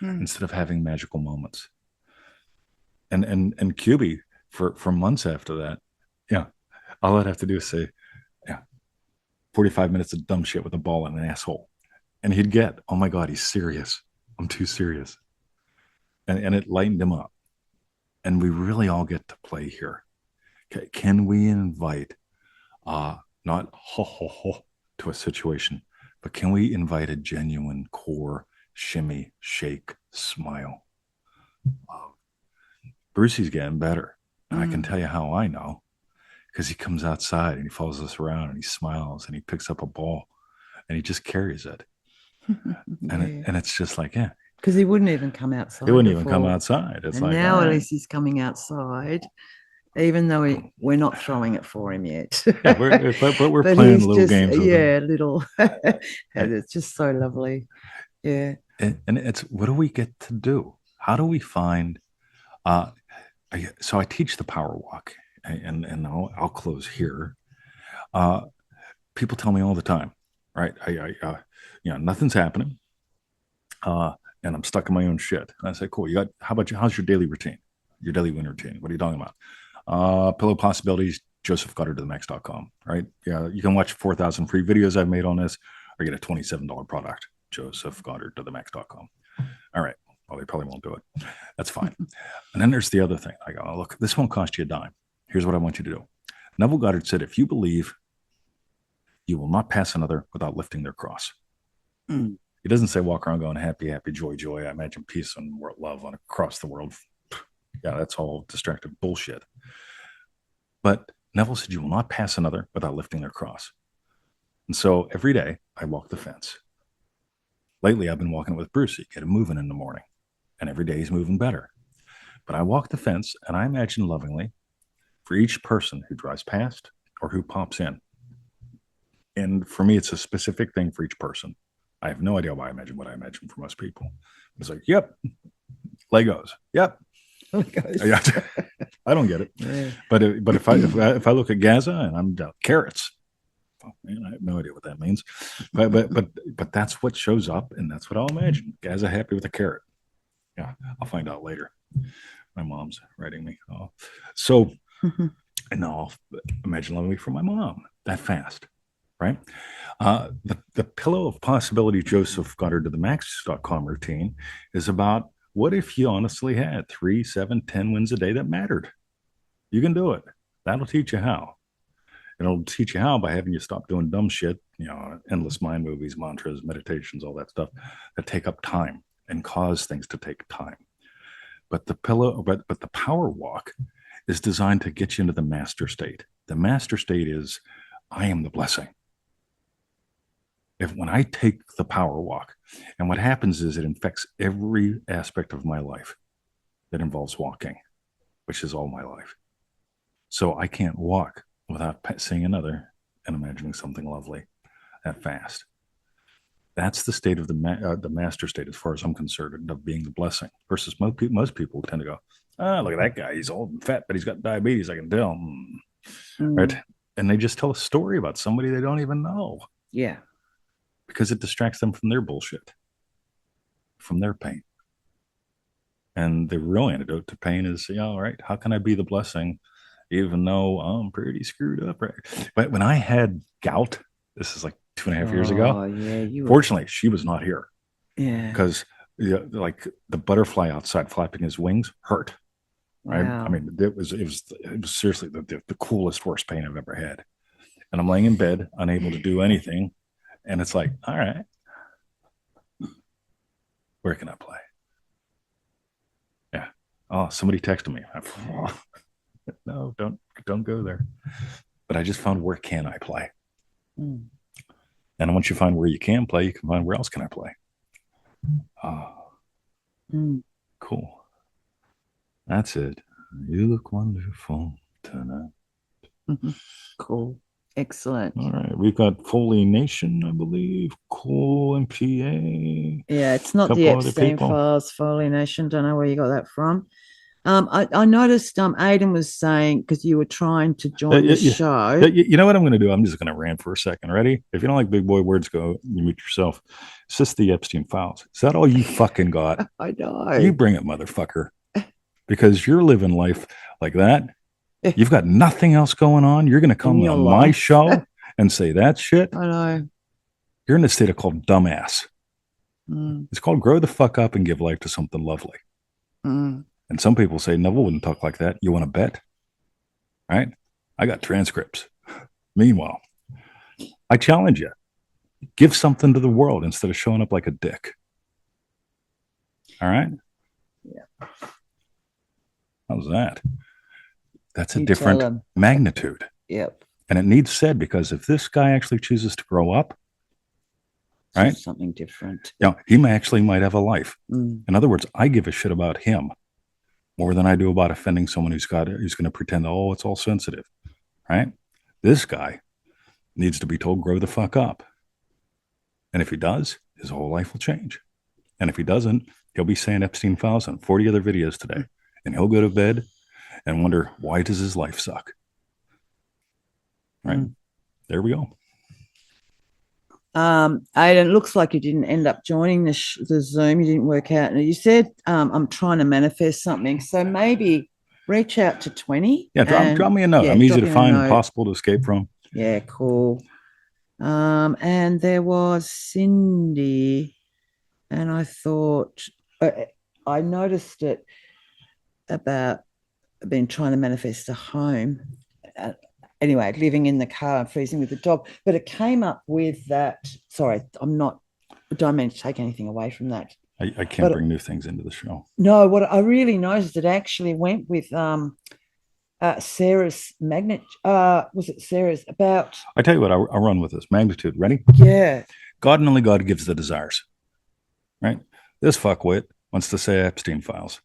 S2: instead of having magical moments. And QB for months after that, all I'd have to do is say, 45 minutes of dumb shit with a ball and an asshole. And he'd get, oh my God, he's serious. I'm too serious. And it lightened him up. And we really all get to play here. Can we invite, not ho, ho, ho to a situation, but can we invite a genuine core shimmy, shake, smile? Brucey's getting better. And I can tell you how I know. Because he comes outside and he follows us around and he smiles and he picks up a ball and he just carries it. And it's just like,
S3: because he wouldn't even come outside.
S2: He wouldn't even come outside. It's
S3: and now at least he's coming outside, even though we're not throwing it for him yet.
S2: But we're playing little games with him.
S3: Little. And it's just so lovely. Yeah.
S2: And it's, what do we get to do? How do we find, so I teach the power walk. And I'll close here. People tell me all the time, right? Nothing's happening, and I'm stuck in my own shit. And I say, cool. How's your daily routine? Your daily win routine? What are you talking about? Pillow possibilities. JosephGoddardToTheMax.com. Right? Yeah, you can watch 4,000 free videos I've made on this, or get a $27 product. JosephGoddardToTheMax.com. All right. Well, they probably won't do it. That's fine. And then there's the other thing. I go, look, this won't cost you a dime. Here's what I want you to do. Neville Goddard said, if you believe, you will not pass another without lifting their cross. He doesn't say walk around going happy, happy, joy, joy. I imagine peace and love across the world. Yeah, that's all distractive bullshit. But Neville said, you will not pass another without lifting their cross. And so every day I walk the fence. Lately, I've been walking it with Brucey, get him moving in the morning. And every day he's moving better. But I walk the fence and I imagine lovingly, for each person who drives past or who pops in. And for me, it's a specific thing for each person. I have no idea why I imagine what I imagine for most people. It's like, yep, Legos. Yep. Legos. I don't get it. Yeah. But if I look at Gaza and I'm carrots, oh man, I have no idea what that means. But that's what shows up, and that's what I'll imagine. Gaza happy with a carrot. Yeah, I'll find out later. My mom's writing me. So. And I'll imagine loving me for my mom that fast, right? The pillow of possibility Joseph Goddard to the Max.com routine is about what if you honestly had 3, 7, 10 wins a day that mattered? You can do it. That'll teach you how. It'll teach you how by having you stop doing dumb shit, endless mind movies, mantras, meditations, all that stuff that take up time and cause things to take time. But the power walk is designed to get you into the master state. The master state is, I am the blessing. When I take the power walk, and what happens is it infects every aspect of my life that involves walking, which is all my life. So I can't walk without seeing another and imagining something lovely that fast. That's the state of the master state, as far as I'm concerned, of being the blessing. Versus most people tend to go, look at that guy. He's old and fat, but he's got diabetes. I can tell. Right. And they just tell a story about somebody they don't even know.
S3: Yeah.
S2: Because it distracts them from their bullshit, from their pain. And the real antidote to pain is, all right, how can I be the blessing, even though I'm pretty screwed up? Right. But when I had gout, this is like 2.5 years ago.
S3: Yeah,
S2: fortunately, she was not here.
S3: Yeah.
S2: Because like the butterfly outside flapping his wings hurt. Right.
S3: Wow.
S2: I mean, it was seriously the coolest, worst pain I've ever had. And I'm laying in bed, unable to do anything. And it's like, all right, where can I play? Yeah. Oh, somebody texted me. No, don't go there. But I just found, where can I play? And once you find where you can play, you can find where else can I play. Cool. That's it. You look wonderful tonight.
S3: Cool. Excellent.
S2: All right. We've got Foley Nation, I believe. Cool and PA.
S3: Yeah, it's not the Epstein Files, Foley Nation. Don't know where you got that from. I noticed Aidan was saying, because you were trying to join the show.
S2: You know what I'm going to do? I'm just going to rant for a second. Ready? If you don't like big boy words, go you mute yourself. It's just the Epstein Files. Is that all you fucking got?
S3: I know.
S2: You bring it, motherfucker. Because you're living life like that. You've got nothing else going on. You're going to come on my show and say that shit.
S3: I know.
S2: You're in a state of called dumbass. It's called grow the fuck up and give life to something lovely. And some people say Neville wouldn't talk like that. You want to bet? Right? I got transcripts. Meanwhile, I challenge you. Give something to the world instead of showing up like a dick. All right?
S3: Yeah.
S2: How's that? That's a different magnitude.
S3: Yep.
S2: And it needs said, because if this guy actually chooses to grow up, right?
S3: Something different.
S2: Yeah, he might have a life. In other words, I give a shit about him more than I do about offending someone who's going to pretend, oh, it's all sensitive, right? This guy needs to be told, grow the fuck up. And if he does, his whole life will change. And if he doesn't, he'll be saying Epstein Files on 40 other videos today. And he'll go to bed and wonder, why does his life suck? Right? There we go.
S3: Aidan, it looks like you didn't end up joining the Zoom. You didn't work out. And you said, I'm trying to manifest something. So maybe reach out to 20.
S2: Yeah, drop me a note. I'm easy to find and possible to escape from.
S3: Yeah, cool. And there was Cindy. And I thought, I noticed it about been trying to manifest a home. Anyway, living in the car and freezing with the dog. But it came up with that. Sorry, I don't mean to take anything away from that.
S2: I can't bring new things into the show.
S3: No, what I really noticed, it actually went with Sarah's magnet. Was it Sarah's about?
S2: I tell you what, I'll run with this. Magnitude. Ready?
S3: Yeah.
S2: God and only God gives the desires. Right? This fuckwit wants to say Epstein Files.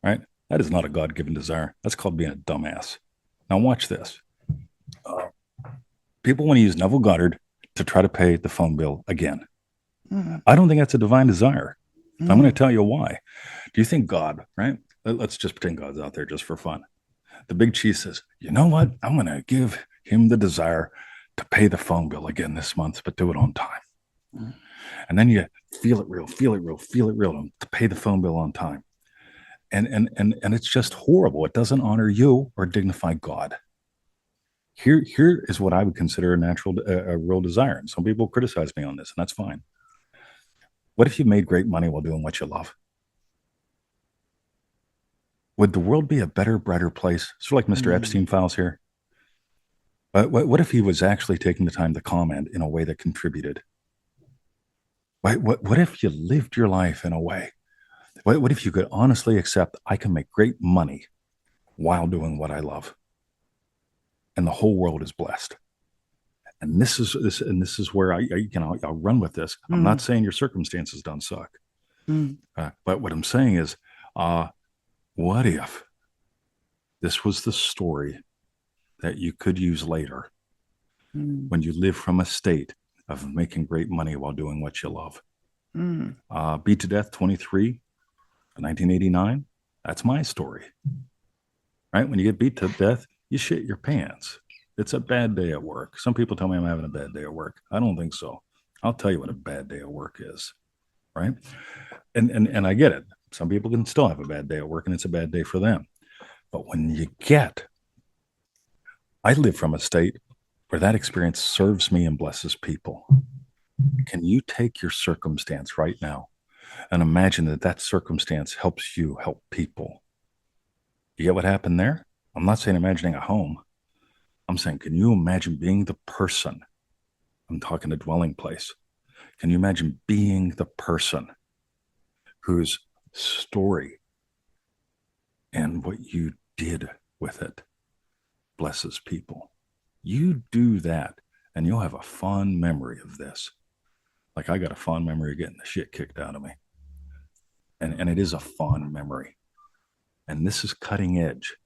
S2: Right? That is not a God-given desire. That's called being a dumbass. Now watch this. People want to use Neville Goddard to try to pay the phone bill again. I don't think that's a divine desire. I'm going to tell you why. Do you think God, right? Let's just pretend God's out there just for fun. The big cheese says, you know what? I'm going to give him the desire to pay the phone bill again this month, but do it on time. And then you feel it real to pay the phone bill on time. And it's just horrible. It doesn't honor you or dignify God. Here is what I would consider a real desire. And some people criticize me on this, and that's fine. What if you made great money while doing what you love? Would the world be a better, brighter place? Sort of like Mr. Epstein Files here. What if he was actually taking the time to comment in a way that contributed? What if you lived your life in a way? What if you could honestly accept, I can make great money while doing what I love, and the whole world is blessed? And this is where I'll run with this. I'm not saying your circumstances don't suck, but what I'm saying is, what if this was the story that you could use later when you live from a state of making great money while doing what you love? Beat to Death 23, 1989. That's my story. Right? When you get beat to death, you shit your pants. It's a bad day at work. Some people tell me I'm having a bad day at work. I don't think so. I'll tell you what a bad day at work is. Right? And I get it. Some people can still have a bad day at work, and it's a bad day for them. But when you I live from a state where that experience serves me and blesses people. Can you take your circumstance right now and imagine that circumstance helps you help people? You get what happened there? I'm not saying imagining a home. I'm saying, can you imagine being the person? I'm talking a dwelling place. Can you imagine being the person whose story and what you did with it blesses people? You do that, and you'll have a fond memory of this. Like I got a fond memory of getting the shit kicked out of me. And it is a fond memory. And this is cutting edge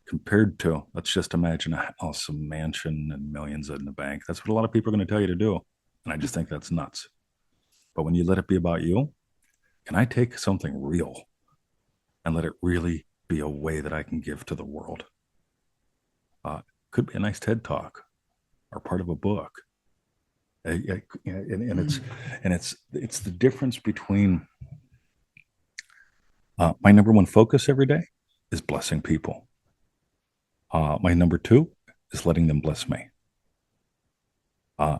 S2: compared to, let's just imagine a house, a mansion, and millions in the bank. That's what a lot of people are going to tell you to do. And I just think that's nuts. But when you let it be about you, can I take something real and let it really be a way that I can give to the world? Could be a nice TED Talk or part of a book. And it's the difference between my number one focus every day is blessing people. My number two is letting them bless me.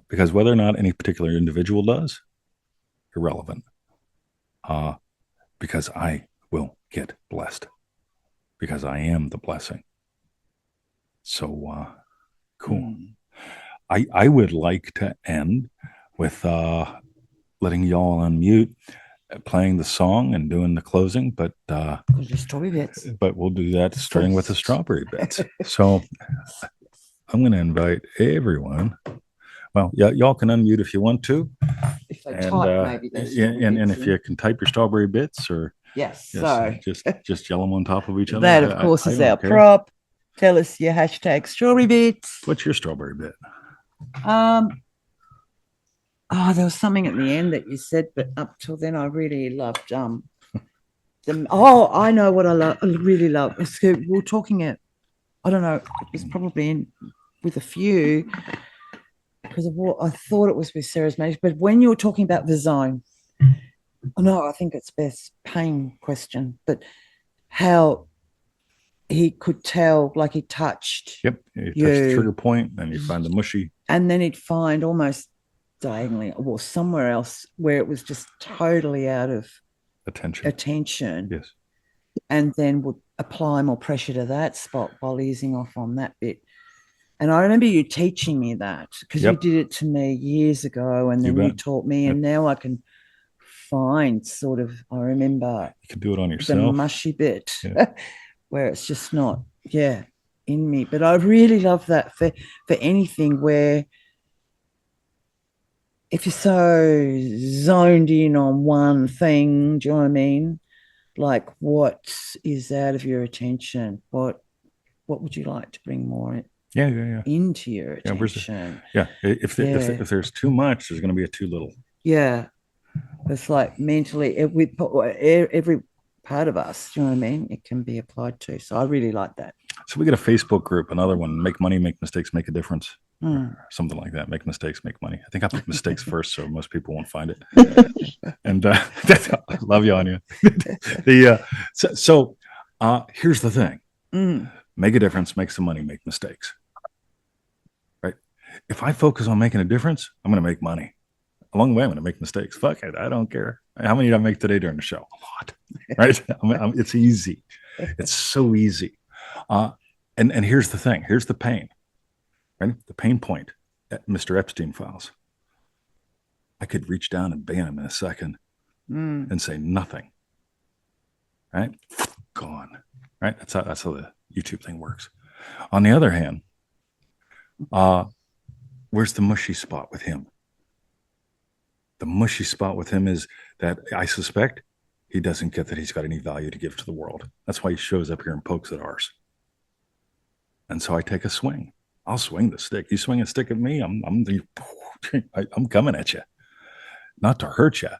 S2: Because whether or not any particular individual does, irrelevant. Because I will get blessed. Because I am the blessing. So cool. I would like to end with letting y'all unmute, playing the song and doing the closing, but
S3: strawberry bits.
S2: But we'll do that starting with the strawberry bits. So I'm going to invite everyone. Well, y'all can unmute if you want to.
S3: If they type, maybe.
S2: And if you can type your strawberry bits, or
S3: yes, so
S2: just yell them on top of each other.
S3: That, of course, is our prop. Tell us your hashtag strawberry bits.
S2: What's your strawberry bit?
S3: There was something at the end that you said, but up till then, I really loved I know what I really love. We were talking I don't know, it was probably with a few because of what I thought it was with Sarah's marriage. But when you were talking about the zone, I think it's Beth's pain question, but how he could tell, like he touched.
S2: Yep, he touched the trigger point, and you find the mushy, and
S3: then he'd find almost diagonally or somewhere else where it was just totally out of attention.
S2: Yes,
S3: and then would apply more pressure to that spot while easing off on that bit. And I remember you teaching me that because you did it to me years ago, and then you taught me, and now I can find sort of. I remember
S2: you can do it on yourself.
S3: The mushy bit. Yeah. Where it's just not, in me. But I really love that for anything where if you're so zoned in on one thing, do you know what I mean? Like what is out of your attention? What would you like to bring more into your attention?
S2: If there's too much, there's going to be a too little.
S3: Yeah. It's like mentally, every part of us, you know what I mean? It can be applied to. So I really like that.
S2: So we got a Facebook group, another one, Make Money, Make Mistakes, Make a Difference. Something like that. Make mistakes, make money. I think I put mistakes first, so most people won't find it. And I love you, Anya. So here's the thing. Make a difference, make some money, make mistakes. Right? If I focus on making a difference, I'm going to make money. Along the way, I'm going to make mistakes. Fuck it. I don't care. How many did I make today during the show? A lot. Right? It's easy. It's so easy. And here's the thing. Here's the pain. Right? The pain point at Mr. Epstein files. I could reach down and ban him in a second and say nothing. Right? Gone. Right? That's how the YouTube thing works. On the other hand, where's the mushy spot with him? The mushy spot with him is that I suspect he doesn't get that he's got any value to give to the world. That's why he shows up here and pokes at ours. And so I take a swing. I'll swing the stick. You swing a stick at me, I'm coming at you. Not to hurt you,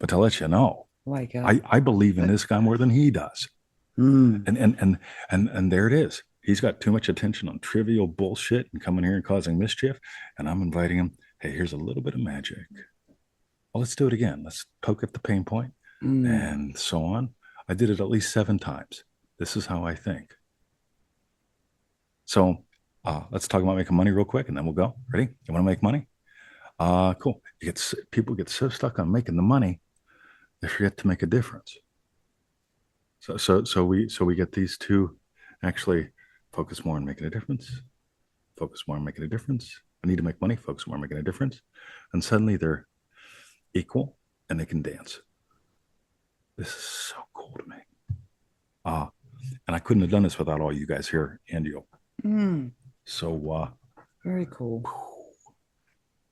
S2: but to let you know.
S3: My God.
S2: I believe in this guy more than he does. And there it is. He's got too much attention on trivial bullshit and coming here and causing mischief. And I'm inviting him, hey, here's a little bit of magic. Well, let's do it again. Let's poke at the pain point and so on. I did it at least 7 times. This is how I think. So let's talk about making money real quick, and then we'll go. Ready? You want to make money? Cool. People get so stuck on making the money, they forget to make a difference. So we get these two actually focus more on making a difference. Focus more on making a difference. I need to make money. Focus more on making a difference. And suddenly they're equal and they can dance. This is so cool to me. And I couldn't have done this without all you guys here and you. So
S3: very cool.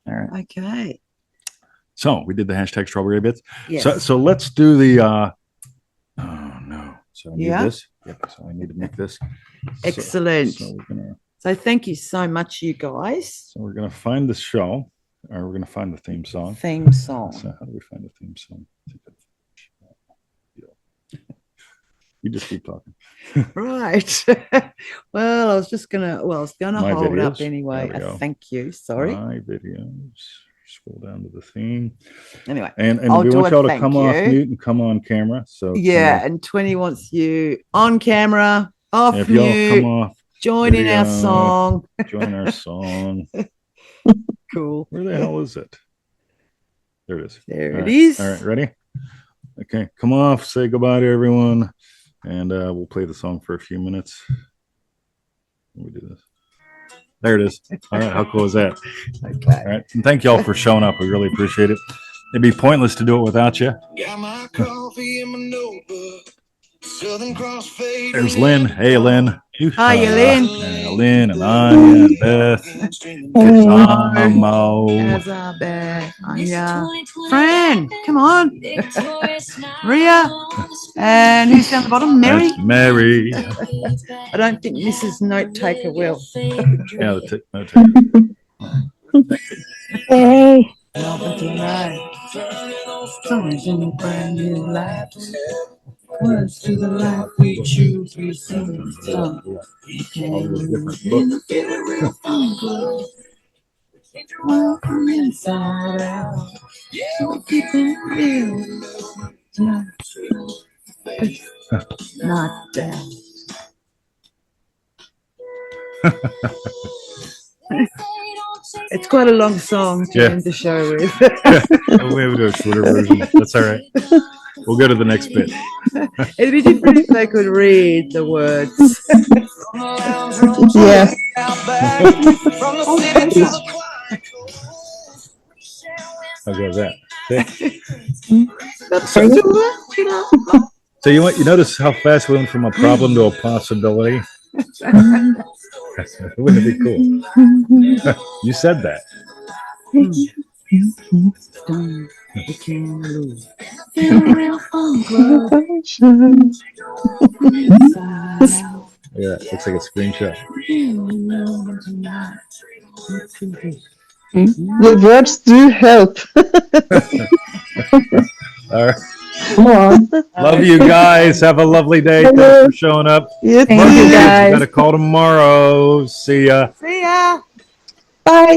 S2: All right.
S3: Okay.
S2: So we did the hashtag strawberry bits.
S3: Yes.
S2: So let's do the oh no. So I need
S3: Yeah.
S2: this. Yep. So I need to make this.
S3: Excellent.
S2: So
S3: thank you so much, you guys.
S2: So we're gonna find the show, or we're gonna find the theme song.
S3: Theme song.
S2: So how do we find the theme song? You just keep talking.
S3: Right. Well, I was gonna
S2: My
S3: hold
S2: videos.
S3: up anyway.
S2: There we go.
S3: Thank you. Sorry.
S2: My videos. Scroll down to the theme.
S3: Anyway,
S2: And
S3: I'll
S2: we
S3: do
S2: want
S3: a
S2: y'all to
S3: thank
S2: come off
S3: you.
S2: mute and come on camera. So
S3: yeah, and 20 wants you on camera, off
S2: if y'all
S3: mute,
S2: come off,
S3: join in our
S2: video.
S3: song.
S2: join our song.
S3: Cool.
S2: Where the hell is it? There it is.
S3: There
S2: All
S3: it
S2: right.
S3: is.
S2: All right, ready? Okay, come off, say goodbye to everyone, and we'll play the song for a few minutes. We do this. There it is. All right, how cool is that?
S3: Okay.
S2: All right, and thank y'all for showing up. We really appreciate it. It'd be pointless to do it without you.
S1: Got my coffee in my notebook. Southern Cross fade.
S2: There's Lynn. Hey, Lynn.
S3: Hi, Lynn.
S2: Lynn and Anya and Beth. Mo.
S3: As I bet. Anya. Fran, come on. Ria. And who's down the bottom? Mary.
S2: That's Mary.
S3: I don't think Mrs. Note Taker will.
S2: Yeah, the note taker.
S5: Hey.
S3: Nothing tonight. Something's in a brand new life. Words to the life we choose, we sing the song. We can feel it real fun. Well, from inside out. So keep it real. Not down. It's quite a long song to end the show with.
S2: We have to do a shorter version. That's all right. We'll go to the next bit.
S3: It'd be different if they could read the words.
S5: Yeah.
S2: How goes that? So you notice how fast we went from a problem to a possibility? Wouldn't it be cool? You said that. Yeah, looks like a screenshot.
S4: The words do help.
S2: All right.
S5: Come on.
S2: Love you guys. Have a lovely day. Thanks for showing up.
S4: You
S5: Thank you,
S2: You
S5: guys.
S2: got to call tomorrow. See ya.
S3: See ya.
S5: Bye.